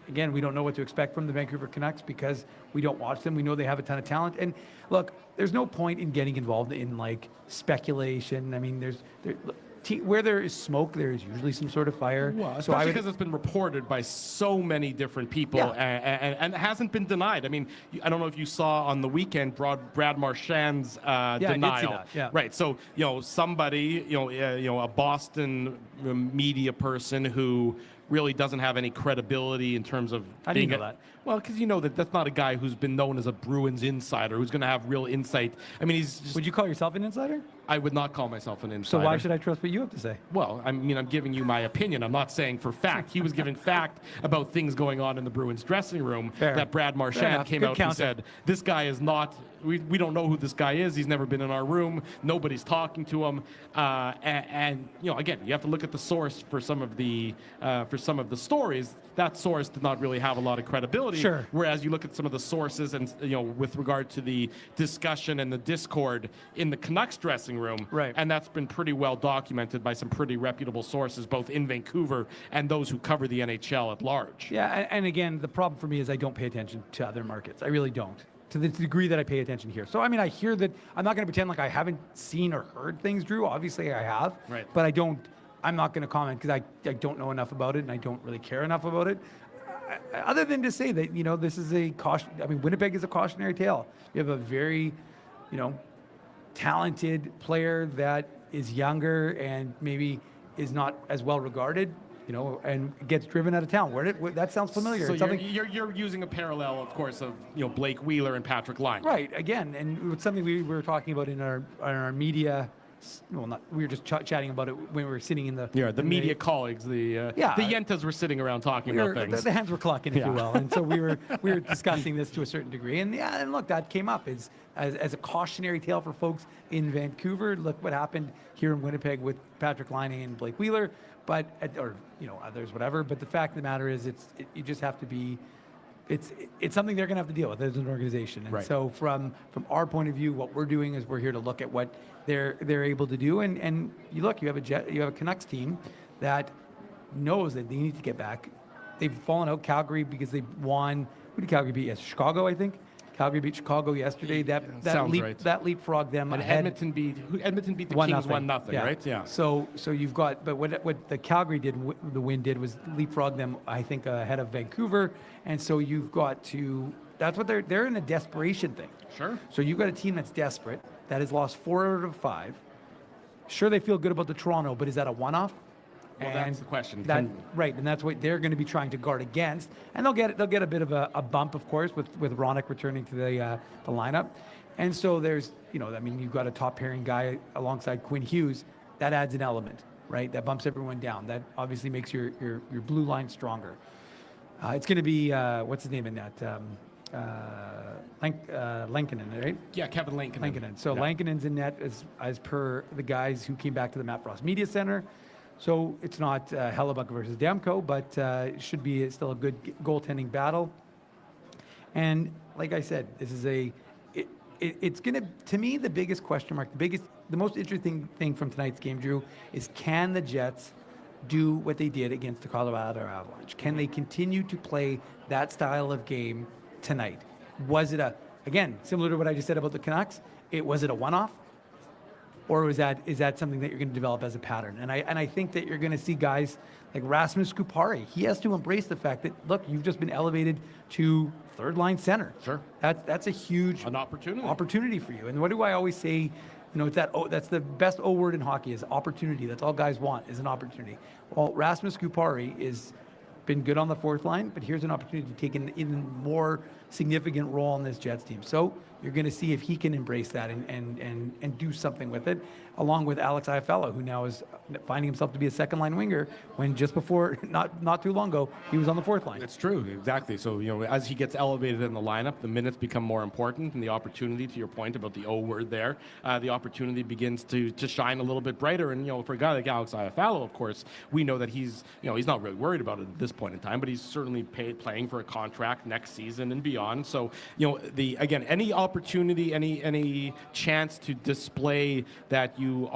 again, we don't know what to expect from the Vancouver Canucks because we don't watch them. We know they have a ton of talent. And look, there's no point in getting involved in like speculation. I mean, where there is smoke, there is usually some sort of fire. Well, so especially because it's been reported by so many different people, Yeah. and it hasn't been denied. I mean, I don't know if you saw on the weekend Brad Marchand's denial. I did see that, yeah. Right. So somebody, a Boston media person who really doesn't have any credibility in terms of How do you being know that? Well, because you know that's not a guy who's been known as a Bruins insider who's going to have real insight. I mean, he's just, Would you call yourself an insider? I would not call myself an So insider. why should I trust what you have to say? Well, I mean, I'm giving you my opinion. I'm not saying for fact. He was giving fact about things going on in the Bruins dressing room. Fair. That Brad Fair Marchand enough. came Good out counter. and said, this guy is not, we don't know who this guy is. He's never been in our room. Nobody's talking to him. And again, you have to look at the source for some of the stories. That source did not really have a lot of credibility. Sure. Whereas you look at some of the sources and, with regard to the discussion and the discord in the Canucks dressing room. Right. And that's been pretty well documented by some pretty reputable sources, both in Vancouver and those who cover the NHL at large. Yeah, and again, the problem for me is I don't pay attention to other markets. I really don't, to the degree that I pay attention here. So, I mean, I hear that, I'm not going to pretend like I haven't seen or heard things, Drew. Obviously, I have. Right. But I'm not going to comment because I don't know enough about it and I don't really care enough about it. Other than to say that, this is a caution. I mean, Winnipeg is a cautionary tale. You have a very, talented player that is younger and maybe is not as well regarded, and gets driven out of town. That sounds familiar. So It's you're using a parallel, of course, of Blake Wheeler and Patrick Line. right, again, and it's something we were talking about in our media. Well, we were just chatting about it when we were sitting in the Media colleagues, the Yentas were sitting around talking about things. The hands were clucking, if you will, and so we were discussing this to a certain degree, and look, that came up as a cautionary tale for folks in Vancouver. Look what happened here in Winnipeg with Patrick Laine and Blake Wheeler, or others, whatever. But the fact of the matter is, you just have to be. It's something they're going to have to deal with as an organization, and Right. so from our point of view, what we're doing is we're here to look at what they're able to do, and you have a Canucks team that knows that they need to get back. They've fallen out Calgary because they won. Who did Calgary beat? Yes, Chicago, I think. Calgary beat Chicago yesterday. That sounds right. that leapfrogged them And ahead. Edmonton beat the 1-0. Kings 1-0, right? Yeah. So you've got, but what the Calgary did, the win did was leapfrog them, I think, ahead of Vancouver, and so you've got to. That's what they're in a desperation thing. Sure. So you've got a team that's desperate that has lost 4 out of 5. Sure, they feel good about the Toronto, but is that a one-off? Well, that's the question. Right, and that's what they're going to be trying to guard against, and they'll get a bit of a bump, of course, with Ronick returning to the lineup, and so there's you've got a top pairing guy alongside Quinn Hughes, that adds an element, right? That bumps everyone down. That obviously makes your blue line stronger. It's going to be what's his name in that? Lankinen, right? Yeah, Kevin Lankinen. So Yeah. Lankinen's in net as per the guys who came back to the Matt Frost Media Center. So it's not Hellebuck versus Demko, but it should be still a good goaltending battle. And like I said, this is it's going to me, the biggest question mark, the most interesting thing from tonight's game, Drew, is can the Jets do what they did against the Colorado Avalanche? Can they continue to play that style of game tonight? Was it again, similar to what I just said about the Canucks, was it a one-off? Or is that something that you're going to develop as a pattern? And I think that you're going to see guys like Rasmus Kupari. He has to embrace the fact that, look, you've just been elevated to third-line center. Sure. That's a huge opportunity for you. And what do I always say? That's the best O word in hockey is opportunity. That's all guys want is an opportunity. Well, Rasmus Kupari is been good on the fourth line, but here's an opportunity to take an even more significant role in this Jets team. So you're going to see if he can embrace that and do something with it, along with Alex Iafallo, who now is finding himself to be a second-line winger when just before, not too long ago, he was on the fourth line. It's true, exactly. So, as he gets elevated in the lineup, the minutes become more important, and the opportunity, to your point about the O word there, the opportunity begins to shine a little bit brighter. And, for a guy like Alex Iafallo, of course, we know that he's not really worried about it at this point in time, but he's certainly playing for a contract next season and beyond. So, any opportunity, any chance to display that you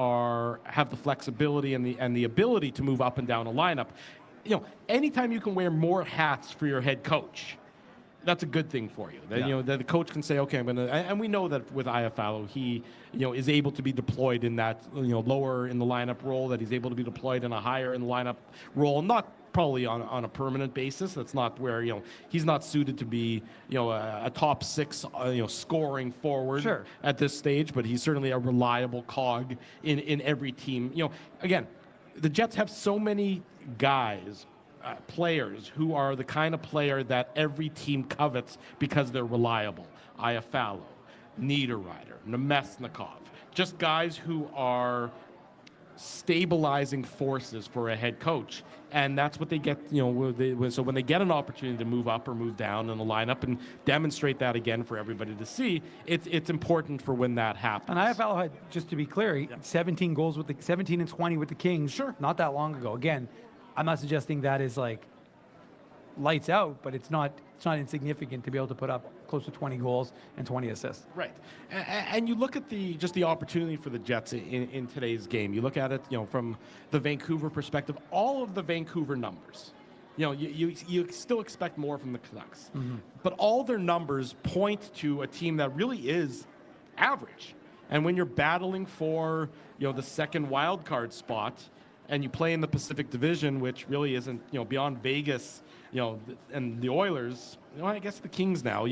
have the flexibility and the ability to move up and down a lineup, anytime you can wear more hats for your head coach, that's a good thing for you. That, that the coach can say, okay, I'm gonna, and we know that with Iafallo, he, is able to be deployed in that, lower in the lineup role, that he's able to be deployed in a higher in the lineup role, not probably on a permanent basis. That's not where, he's not suited to be, a top six, scoring forward at this stage, but he's certainly a reliable cog in every team. Again, the Jets have so many guys, players who are the kind of player that every team covets because they're reliable. Iafallo, Niederreiter, Nemesnikov, just guys who are stabilizing forces for a head coach, and that's what they get. So when they get an opportunity to move up or move down in the lineup and demonstrate that again for everybody to see, it's important for when that happens. And Iafallo had, just to be clear, 17 goals with the 17 and 20 with the Kings. Not that long ago. Again, I'm not suggesting that is like lights out, but it's not insignificant to be able to put up close to 20 goals and 20 assists. Right. And you look at the opportunity for the Jets in today's game. You look at it, from the Vancouver perspective, all of the Vancouver numbers. You still expect more from the Canucks. But all their numbers point to a team that really is average. And when you're battling for, the second wild card spot, and you play in the Pacific Division, which really isn't, beyond Vegas, and the Oilers, I guess the Kings now,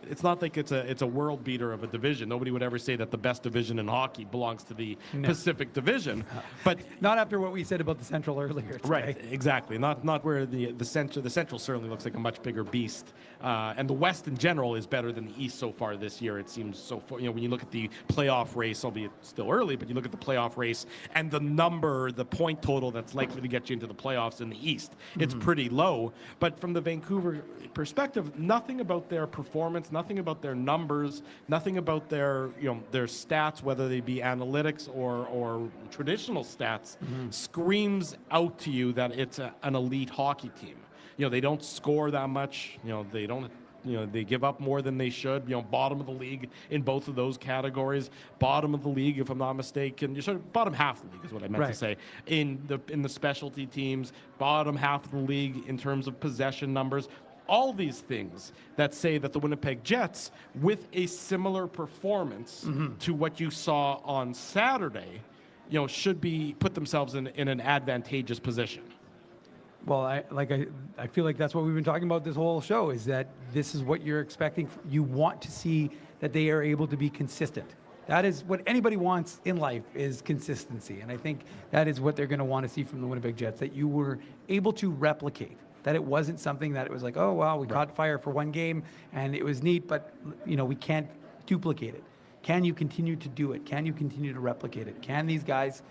it's not like it's a world beater of a division. Nobody would ever say that the best division in hockey belongs to the Pacific Division. But not after what we said about the Central earlier today. Right, exactly. Not where the Central certainly looks like a much bigger beast. And the West in general is better than the East so far this year. It seems so far, when you look at the playoff race, albeit still early, but you look at the playoff race and the point total that's likely to get you into the playoffs in the East, it's pretty low. But from the Vancouver perspective, nothing about their performance, nothing about their numbers, nothing about their their stats, whether they be analytics or traditional stats, screams out to you that it's an elite hockey team. They don't score that much. They don't. They give up more than they should. Bottom of the league in both of those categories. Bottom of the league, if I'm not mistaken. Bottom half of the league is what I meant to say. In the specialty teams, bottom half of the league in terms of possession numbers. All these things that say that the Winnipeg Jets, with a similar performance to what you saw on Saturday, should put themselves in an advantageous position. Well, I feel like that's what we've been talking about this whole show, is that this is what you're expecting. You want to see that they are able to be consistent. That is what anybody wants in life, is consistency. And I think that is what they're going to want to see from the Winnipeg Jets, that you were able to replicate, that it wasn't something that it was like, oh, wow, we caught fire for one game and it was neat, but, we can't duplicate it. Can you continue to do it? Can you continue to replicate it? Can these guys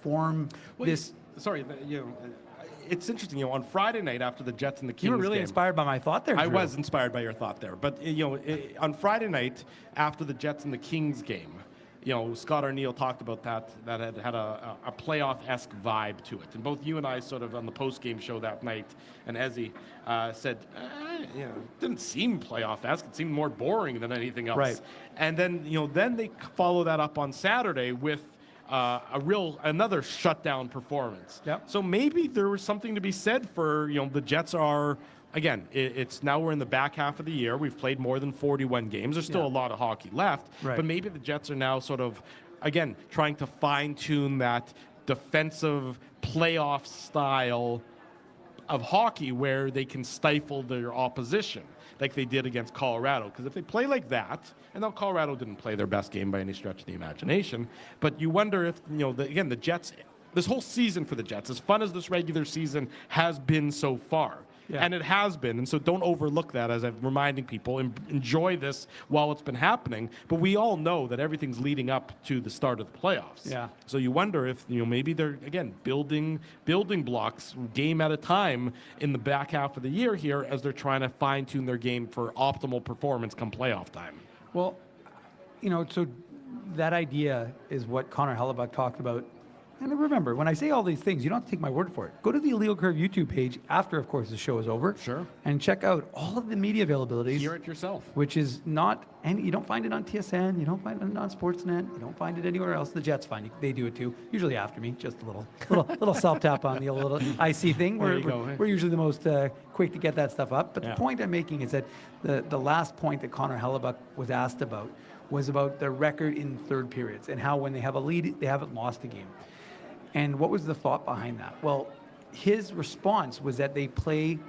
form this? It's interesting, on Friday night after the Jets and the Kings You were really game, inspired by my thought there, Drew. I was inspired by your thought there. But, on Friday night after the Jets and the Kings game, Scott Arneal talked about that had a playoff-esque vibe to it. And both you and I sort of on the post-game show that night, and Ezzy said, it didn't seem playoff-esque. It seemed more boring than anything else. Right. And then, then they follow that up on Saturday with another shutdown performance. Yep. So maybe there was something to be said for, the Jets are, again, it's now we're in the back half of the year. We've played more than 41 games. There's still a lot of hockey left. Right. But maybe the Jets are now sort of, again, trying to fine-tune that defensive playoff style of hockey where they can stifle their opposition like they did against Colorado. Because if they play like that, and now Colorado didn't play their best game by any stretch of the imagination, but you wonder if, the Jets this whole season for the Jets, as fun as this regular season has been so far. Yeah. And it has been, and so don't overlook that as I'm reminding people. Enjoy this while it's been happening. But we all know that everything's leading up to the start of the playoffs. Yeah. So you wonder if maybe they're again building blocks game at a time in the back half of the year here as they're trying to fine tune their game for optimal performance come playoff time. Well, so that idea is what Connor Hellebuck talked about. And remember, when I say all these things, you don't have to take my word for it. Go to the Illegal Curve YouTube page after, of course, the show is over. Sure. And check out all of the media availabilities. Hear it yourself. Which is not, and you don't find it on TSN, you don't find it on Sportsnet, you don't find it anywhere else. The Jets find it. They do it too. Usually after me, just a little self-tap on the little IC thing. We're usually the most quick to get that stuff up. But the point I'm making is that the last point that Connor Hellebuck was asked about was about their record in third periods and how when they have a lead, they haven't lost a game. And what was the thought behind that? Well, his response was that they play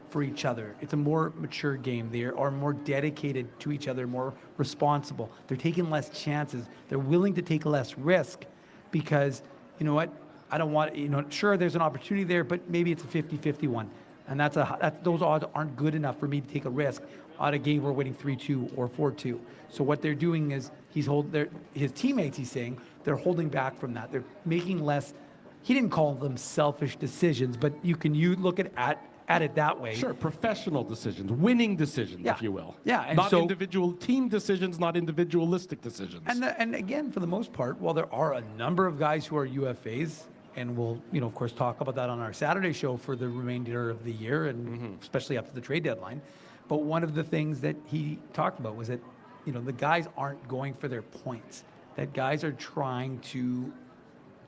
for each other. It's a more mature game. They are more dedicated to each other, more responsible. They're taking less chances. They're willing to take less risk because, you know what? I don't want, sure, there's an opportunity there, but maybe it's a 50-50 one. And those odds aren't good enough for me to take a risk on a game we're winning 3-2 or 4-2. So what they're doing is his teammates, he's saying, they're holding back from that. They're making less, he didn't call them selfish decisions, but you look at it that way. Sure, professional decisions, winning decisions, if you will. Yeah, and not individual team decisions, not individualistic decisions. And again, for the most part, while there are a number of guys who are UFAs, and we'll, of course, talk about that on our Saturday show for the remainder of the year, and especially up to the trade deadline. But one of the things that he talked about was that, the guys aren't going for their points. That guys are trying to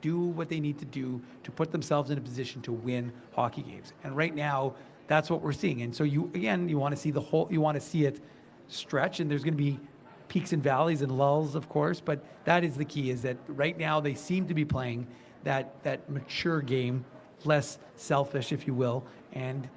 do what they need to do to put themselves in a position to win hockey games. And right now, that's what we're seeing. And so you want to see you want to see it stretch, and there's going to be peaks and valleys and lulls, of course, but that is the key, is that right now they seem to be playing that mature game, less selfish, if you will. And,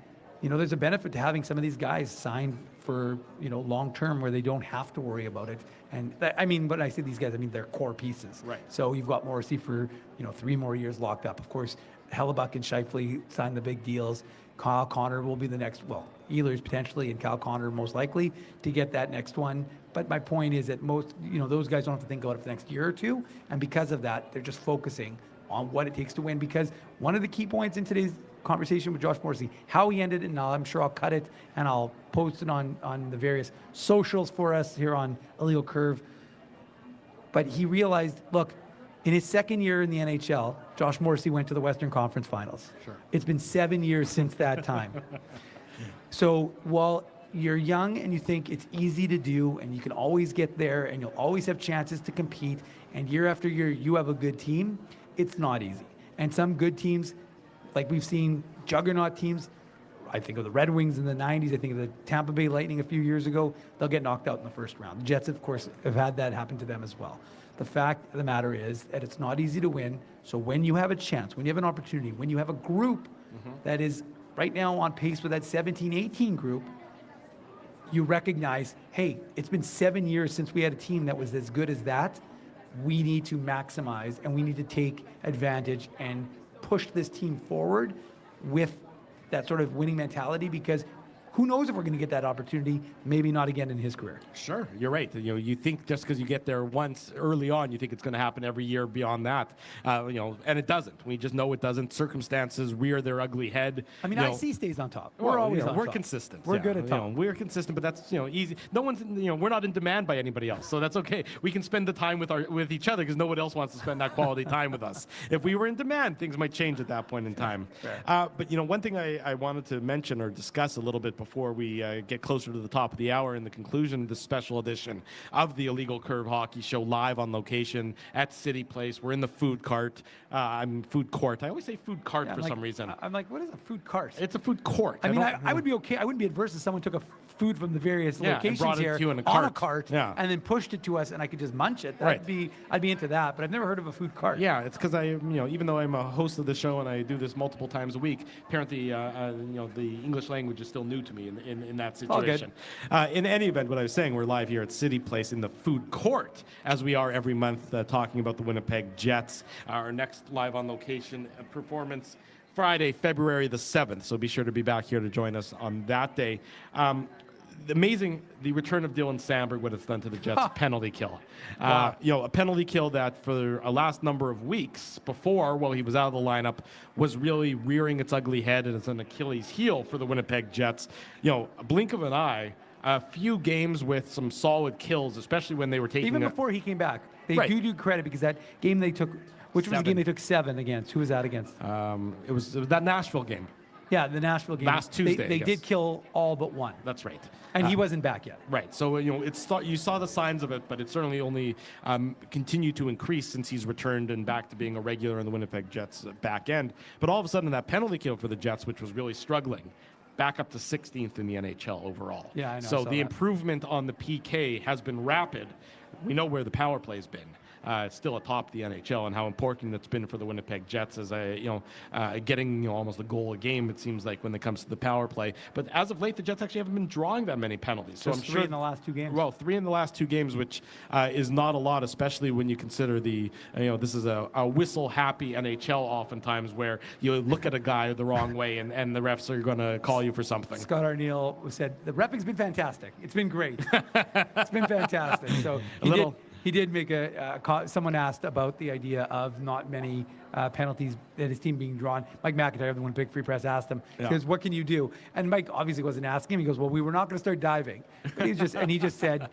there's a benefit to having some of these guys signed for, long term where they don't have to worry about it. And when I say these guys, I mean they're core pieces. Right. So you've got Morrissey for, 3 more years locked up. Of course, Hellebuck and Scheifele signed the big deals. Kyle Connor will be the next, Ehlers potentially, and Kyle Connor most likely to get that next one. But my point is that most, those guys don't have to think about it for the next year or two. And because of that, they're just focusing on what it takes to win. Because one of the key points in today's conversation with Josh Morrissey, how he ended it, and I'm sure I'll cut it and I'll post it on the various socials for us here on Illegal Curve. But he realized, look, in his second year in the NHL, Josh Morrissey went to the Western Conference Finals. Sure. It's been 7 years since that time. So while you're young and you think it's easy to do and you can always get there and you'll always have chances to compete, and year after year you have a good team, it's not easy. And some good teams, like we've seen juggernaut teams, I think of the Red Wings in the 90s, I think of the Tampa Bay Lightning a few years ago, they'll get knocked out in the first round. The Jets, of course, have had that happen to them as well. The fact of the matter is that it's not easy to win. So when you have a chance, when you have an opportunity, when you have a group that is right now on pace with that 17-18 group, you recognize, hey, it's been 7 years since we had a team that was as good as that. We need to maximize and we need to take advantage and push this team forward with that sort of winning mentality, because who knows if we're going to get that opportunity, maybe not again in his career. Sure, you're right. You think just because you get there once early on, you think it's going to happen every year beyond that. And it doesn't. We just know it doesn't. Circumstances rear their ugly head. IC stays on top. We're always on top. We're consistent. We're good at top. We're consistent, but that's easy. No one's we're not in demand by anybody else, so that's okay. We can spend the time with each other because no one else wants to spend that quality time with us. If we were in demand, things might change at that point in time. But one thing I wanted to mention or discuss a little bit before we get closer to the top of the hour and the conclusion of this special edition of the Illegal Curve Hockey Show, live on location at Cityplace. We're in the food cart. Food court. I always say food cart for some reason. I'm like, what is a food cart? It's a food court. I would be okay. I wouldn't be adverse if someone took a food from the various locations brought it here to you in a on a cart. cart and then pushed it to us and I could just munch it. I'd be into that, but I've never heard of a food cart. Yeah, it's because even though I'm a host of the show and I do this multiple times a week, apparently the English language is still new to me in that situation. In any event, what I was saying, we're live here at Cityplace in the food court, as we are every month, talking about the Winnipeg Jets. Our next live on location performance, Friday, February the 7th. So be sure to be back here to join us on that day. Amazing, the return of Dylan Sandberg, what it's done to the Jets penalty kill. Wow. A penalty kill that for a last number of weeks before, while he was out of the lineup, was really rearing its ugly head and it's an Achilles heel for the Winnipeg Jets. A blink of an eye, a few games with some solid kills, especially when they were taking... Even before he came back. They do credit because that game they took... Which was the game they took 7 against? Who was that against? It was that Nashville game. Yeah, the Nashville game. Last Tuesday, They did kill all but one. That's right. And he wasn't back yet. Right. So, you saw the signs of it, but it certainly only continued to increase since he's returned and back to being a regular in the Winnipeg Jets back end. But all of a sudden, that penalty kill for the Jets, which was really struggling, back up to 16th in the NHL overall. Yeah, I know. So the improvement on the PK has been rapid. We know where the power play's been. It's still atop the NHL, and how important it's been for the Winnipeg Jets as getting almost a goal a game, it seems like, when it comes to the power play. But as of late, the Jets actually haven't been drawing that many penalties. So Just I'm 3 in the last 2 games. Well, 3 in the last 2 games, which is not a lot, especially when you consider this is a whistle-happy NHL oftentimes, where you look at a guy the wrong way and the refs are going to call you for something. Scott Arneal said, the reffing's been fantastic. It's been great. It's been fantastic. So he did make someone asked about the idea of not many penalties that his team being drawn. Mike McIntyre of the Winnipeg Free Press asked him, he goes, what can you do? And Mike obviously wasn't asking him. He goes, well, we were not going to start diving. But he just said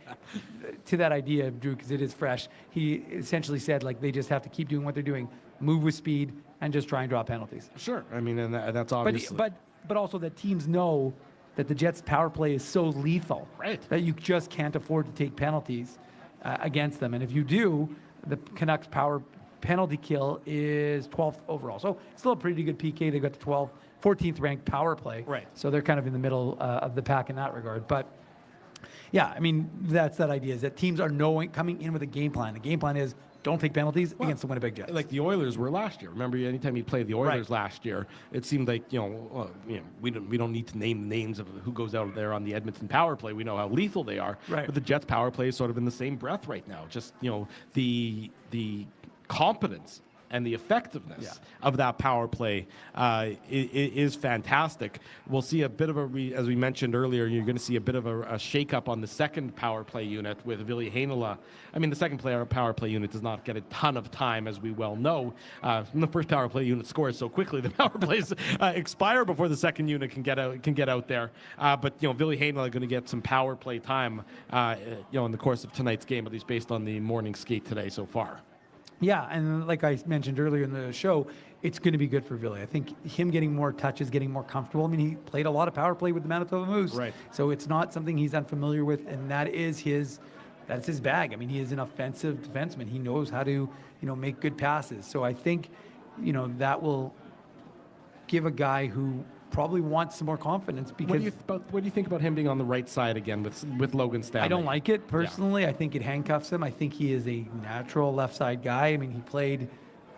to that idea, Drew, because it is fresh, he essentially said, they just have to keep doing what they're doing, move with speed, and just try and draw penalties. Sure. I mean, and that's obviously. But also that teams know that the Jets' power play is so lethal that you just can't afford to take penalties against them. And if you do, the Canucks' power penalty kill is 12th overall. So still a pretty good PK. They got the 14th ranked power play. Right. So they're kind of in the middle of the pack in that regard. But yeah, I mean, that's that idea, is that teams are coming in with a game plan. The game plan is don't take penalties against the Winnipeg Jets. Like the Oilers were last year. Remember, anytime you played the Oilers last year, it seemed like, we don't need to name the names of who goes out there on the Edmonton power play. We know how lethal they are. Right. But the Jets power play is sort of in the same breath right now. Just, the competence and the effectiveness of that power play is fantastic. We'll see a bit of as we mentioned earlier, you're going to see a bit of a shake-up on the second power play unit with Ville Heinola. I mean, the second power play unit does not get a ton of time, as we well know. When the first power play unit scores so quickly, the power plays expire before the second unit can get out there. But Ville Heinola going to get some power play time, in the course of tonight's game, at least based on the morning skate today so far. Yeah, and like I mentioned earlier in the show, it's going to be good for Ville. I think him getting more touches, getting more comfortable. I mean, he played a lot of power play with the Manitoba Moose. Right. So it's not something he's unfamiliar with, and that's his bag. I mean, he is an offensive defenseman. He knows how to, make good passes. So I think, that will give a guy who probably wants some more confidence. Because what do you think about him being on the right side again with Logan Stanley? I don't like it personally. Yeah. I think it handcuffs him. I think he is a natural left side guy. I mean, he played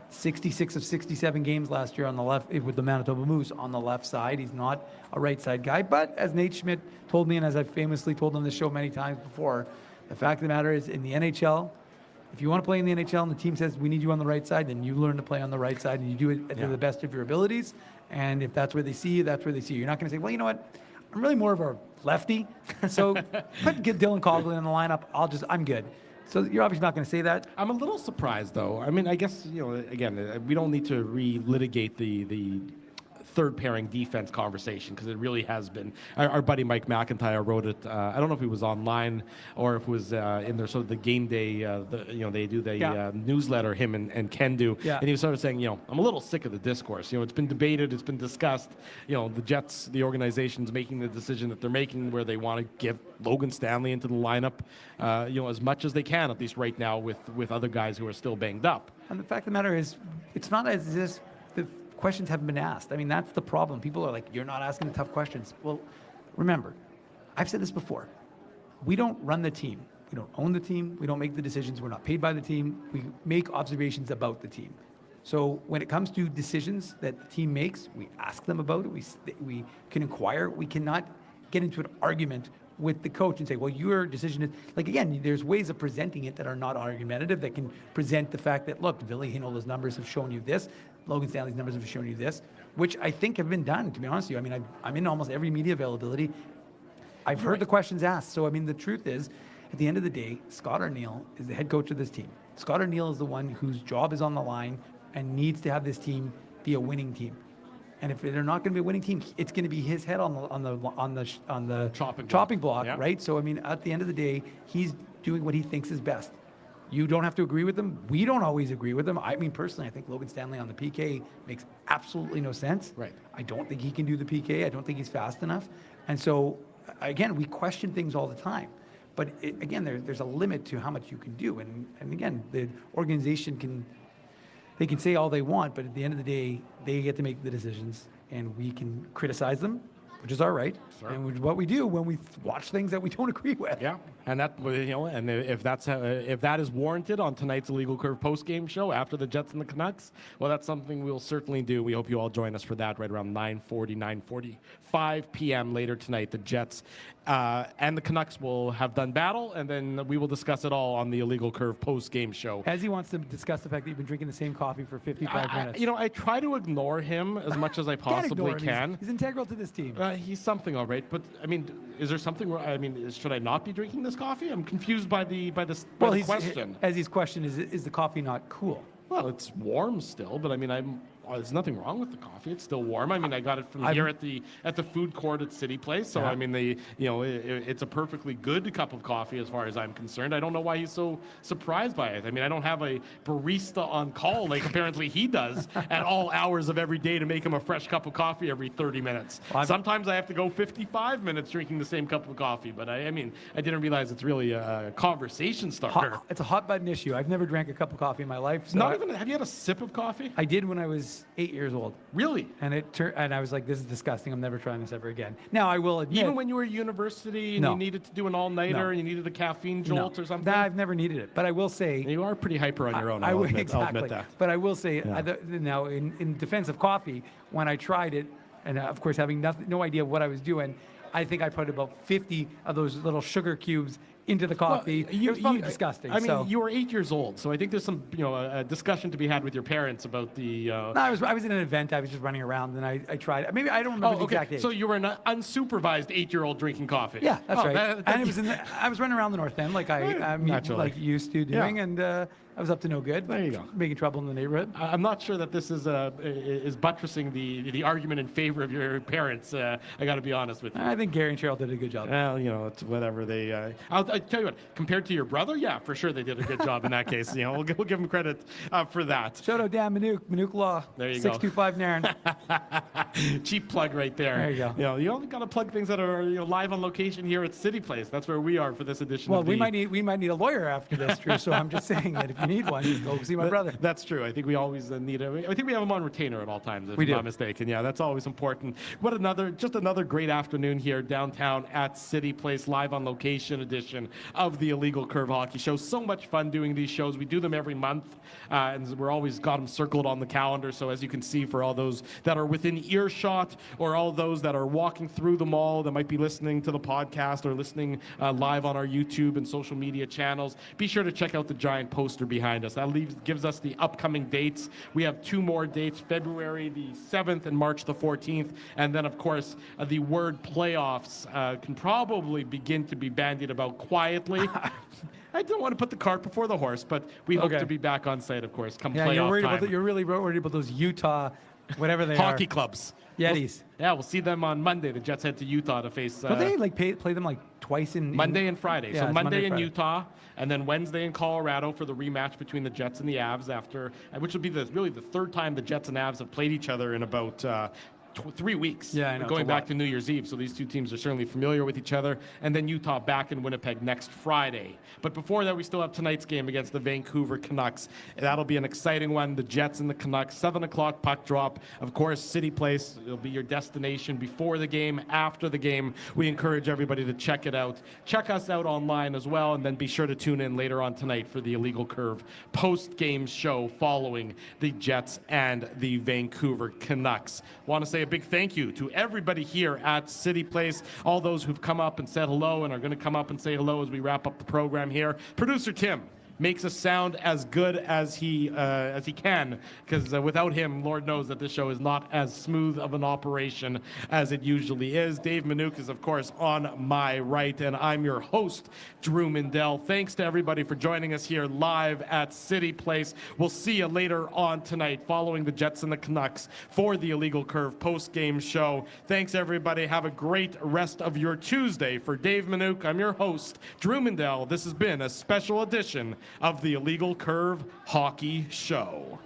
66 of 67 games last year on the left with the Manitoba Moose on the left side. He's not a right side guy. But as Nate Schmidt told me, and as I've famously told on this show many times before, the fact of the matter is, in the NHL, if you want to play in the NHL and the team says we need you on the right side, then you learn to play on the right side and you do it to the best of your abilities. And if that's where they see you, that's where they see you. You're not going to say, well, you know what? I'm really more of a lefty, so get Dylan Coughlin in the lineup. I'm good. So you're obviously not going to say that. I'm a little surprised, though. I mean, I guess, again, we don't need to relitigate the third pairing defense conversation, because it really has been. Our buddy Mike McIntyre wrote it. I don't know if it was online or if it was in their sort of the game day. They do the newsletter, him and Ken do, and he was sort of saying, I'm a little sick of the discourse. It's been debated, it's been discussed. The Jets, the organization's making the decision that they're making, where they want to get Logan Stanley into the lineup, as much as they can, at least right now, with other guys who are still banged up. And the fact of the matter is, it's not as if the questions haven't been asked. I mean, that's the problem. People are like, you're not asking the tough questions. Well, remember, I've said this before. We don't run the team. We don't own the team. We don't make the decisions. We're not paid by the team. We make observations about the team. So when it comes to decisions that the team makes, we ask them about it. We can inquire. We cannot get into an argument with the coach and say, well, your decision is, like, again, there's ways of presenting it that are not argumentative, that can present the fact that, look, Ville Heinold's numbers have shown you this, Logan Stanley's numbers have shown you this, which I think have been done, to be honest with you. I mean, I'm in almost every media availability. I've heard the questions asked. So, I mean, the truth is, at the end of the day, Scott Arniel is the head coach of this team. Scott Arniel is the one whose job is on the line and needs to have this team be a winning team. And if they're not going to be a winning team, it's going to be his head on the chopping block, Yep. right? So I mean, at the end of the day, he's doing what he thinks is best. You don't have to agree with him. We don't always agree with him. I mean, personally, I think Logan Stanley on the PK makes absolutely no sense. Right. I don't think he can do the PK. I don't think he's fast enough. And so, again, we question things all the time. But again, there's a limit to how much you can do. And again, the organization can say all they want, but at the end of the day, they get to make the decisions, and we can criticize them, which is our right, and what we do when we watch things that we don't agree with. Yeah, and that, and if that is warranted on tonight's Illegal Curve post-game show after the Jets and the Canucks, well, that's something we'll certainly do. We hope you all join us for that right around 9:45 p.m. later tonight. The Jets and the Canucks will have done battle, and then we will discuss it all on the Illegal Curve post-game show. As he wants to discuss the fact that you've been drinking the same coffee for 55 minutes. I try to ignore him as much as I possibly can. He's integral to this team. He's something, all right. But I mean, is there something? I mean, should I not be drinking this coffee? I'm confused by the question. As his question is the coffee not cool? Well, it's warm still, but I mean, there's nothing wrong with the coffee. It's still warm. I mean, I got it from here at the food court at Cityplace. So I mean, it's a perfectly good cup of coffee as far as I'm concerned. I don't know why he's so surprised by it. I mean, I don't have a barista on call like apparently he does at all hours of every day to make him a fresh cup of coffee every 30 minutes. Sometimes I have to go 55 minutes drinking the same cup of coffee. But I mean, I didn't realize it's really a conversation starter. It's a hot button issue. I've never drank a cup of coffee in my life. So have you had a sip of coffee? I did when I was 8 years old. Really? And and I was like, this is disgusting. I'm never trying this ever again. Now, I will admit. Even when you were at university and you needed to do an all-nighter and you needed a caffeine jolt or something? I've never needed it. But I will say. You are pretty hyper on your own. I'll admit that. But I will say, now, in defense of coffee, when I tried it, and of course having no idea what I was doing, I think I put about 50 of those little sugar cubes into the coffee. Well, it was probably disgusting. I mean, you were 8 years old, so I think there's some, a discussion to be had with your parents about the. No, I was in an event. I was just running around, and I tried. Maybe I don't remember the exact age. So you were an unsupervised 8-year-old drinking coffee. Yeah, that's right. And it was I was running around the North End like I used to doing, and I was up to no good. There you go. Making trouble in the neighborhood. I'm not sure that this is buttressing the argument in favor of your parents. I got to be honest with you. I think Gary and Cheryl did a good job. Well, it's whatever they. I'll tell you what. Compared to your brother, yeah, for sure they did a good job in that case. We'll give them credit for that. Shout out Dan Manuk Law. There you go. 625 Nairn. Cheap plug right there. There you go. You only got to plug things that are live on location here at Cityplace. That's where we are for this edition. Well, we might need a lawyer after this, Drew. So I'm just saying that if you need one, go see my brother. That's true. I think we always need I think we have him on retainer at all times, if I'm not mistaken. Yeah, that's always important. Just another great afternoon here downtown at Cityplace, live on location edition of the Illegal Curve Hockey Show. So much fun doing these shows. We do them every month, and we're always got them circled on the calendar. So as you can see, for all those that are within earshot or all those that are walking through the mall that might be listening to the podcast or listening live on our YouTube and social media channels, be sure to check out the giant poster behind us. That gives us the upcoming dates. We have 2 more dates, February the 7th and March the 14th. And then, of course, the word playoffs can probably begin to be bandied about quietly. I don't want to put the cart before the horse, but we hope to be back on site, of course, come playoff time. You're really worried about those Utah, whatever they hockey clubs. Yetis. We'll see them on Monday. The Jets head to Utah to face. But they play them twice in Monday and Friday. Yeah, so Monday in Friday. Utah, and then Wednesday in Colorado for the rematch between the Jets and the Avs. Which will be really the third time the Jets and Avs have played each other in about 3 weeks. Yeah, I know. Going back to New Year's Eve. So these two teams are certainly familiar with each other. And then Utah back in Winnipeg next Friday. But before that, we still have tonight's game against the Vancouver Canucks. That'll be an exciting one. The Jets and the Canucks, 7 o'clock puck drop. Of course, Cityplace will be your destination before the game, after the game. We encourage everybody to check it out. Check us out online as well, and then be sure to tune in later on tonight for the Illegal Curve post-game show following the Jets and the Vancouver Canucks. Want to say a big thank you to everybody here at Cityplace, all those who've come up and said hello and are going to come up and say hello as we wrap up the program here. Producer Tim makes us sound as good as he can, because without him, Lord knows that this show is not as smooth of an operation as it usually is. Dave Manouk is, of course, on my right, and I'm your host, Drew Mindell. Thanks to everybody for joining us here live at Cityplace. We'll see you later on tonight following the Jets and the Canucks for the Illegal Curve post-game show. Thanks, everybody. Have a great rest of your Tuesday. For Dave Manouk, I'm your host, Drew Mindell. This has been a special edition of the Illegal Curve Hockey Show.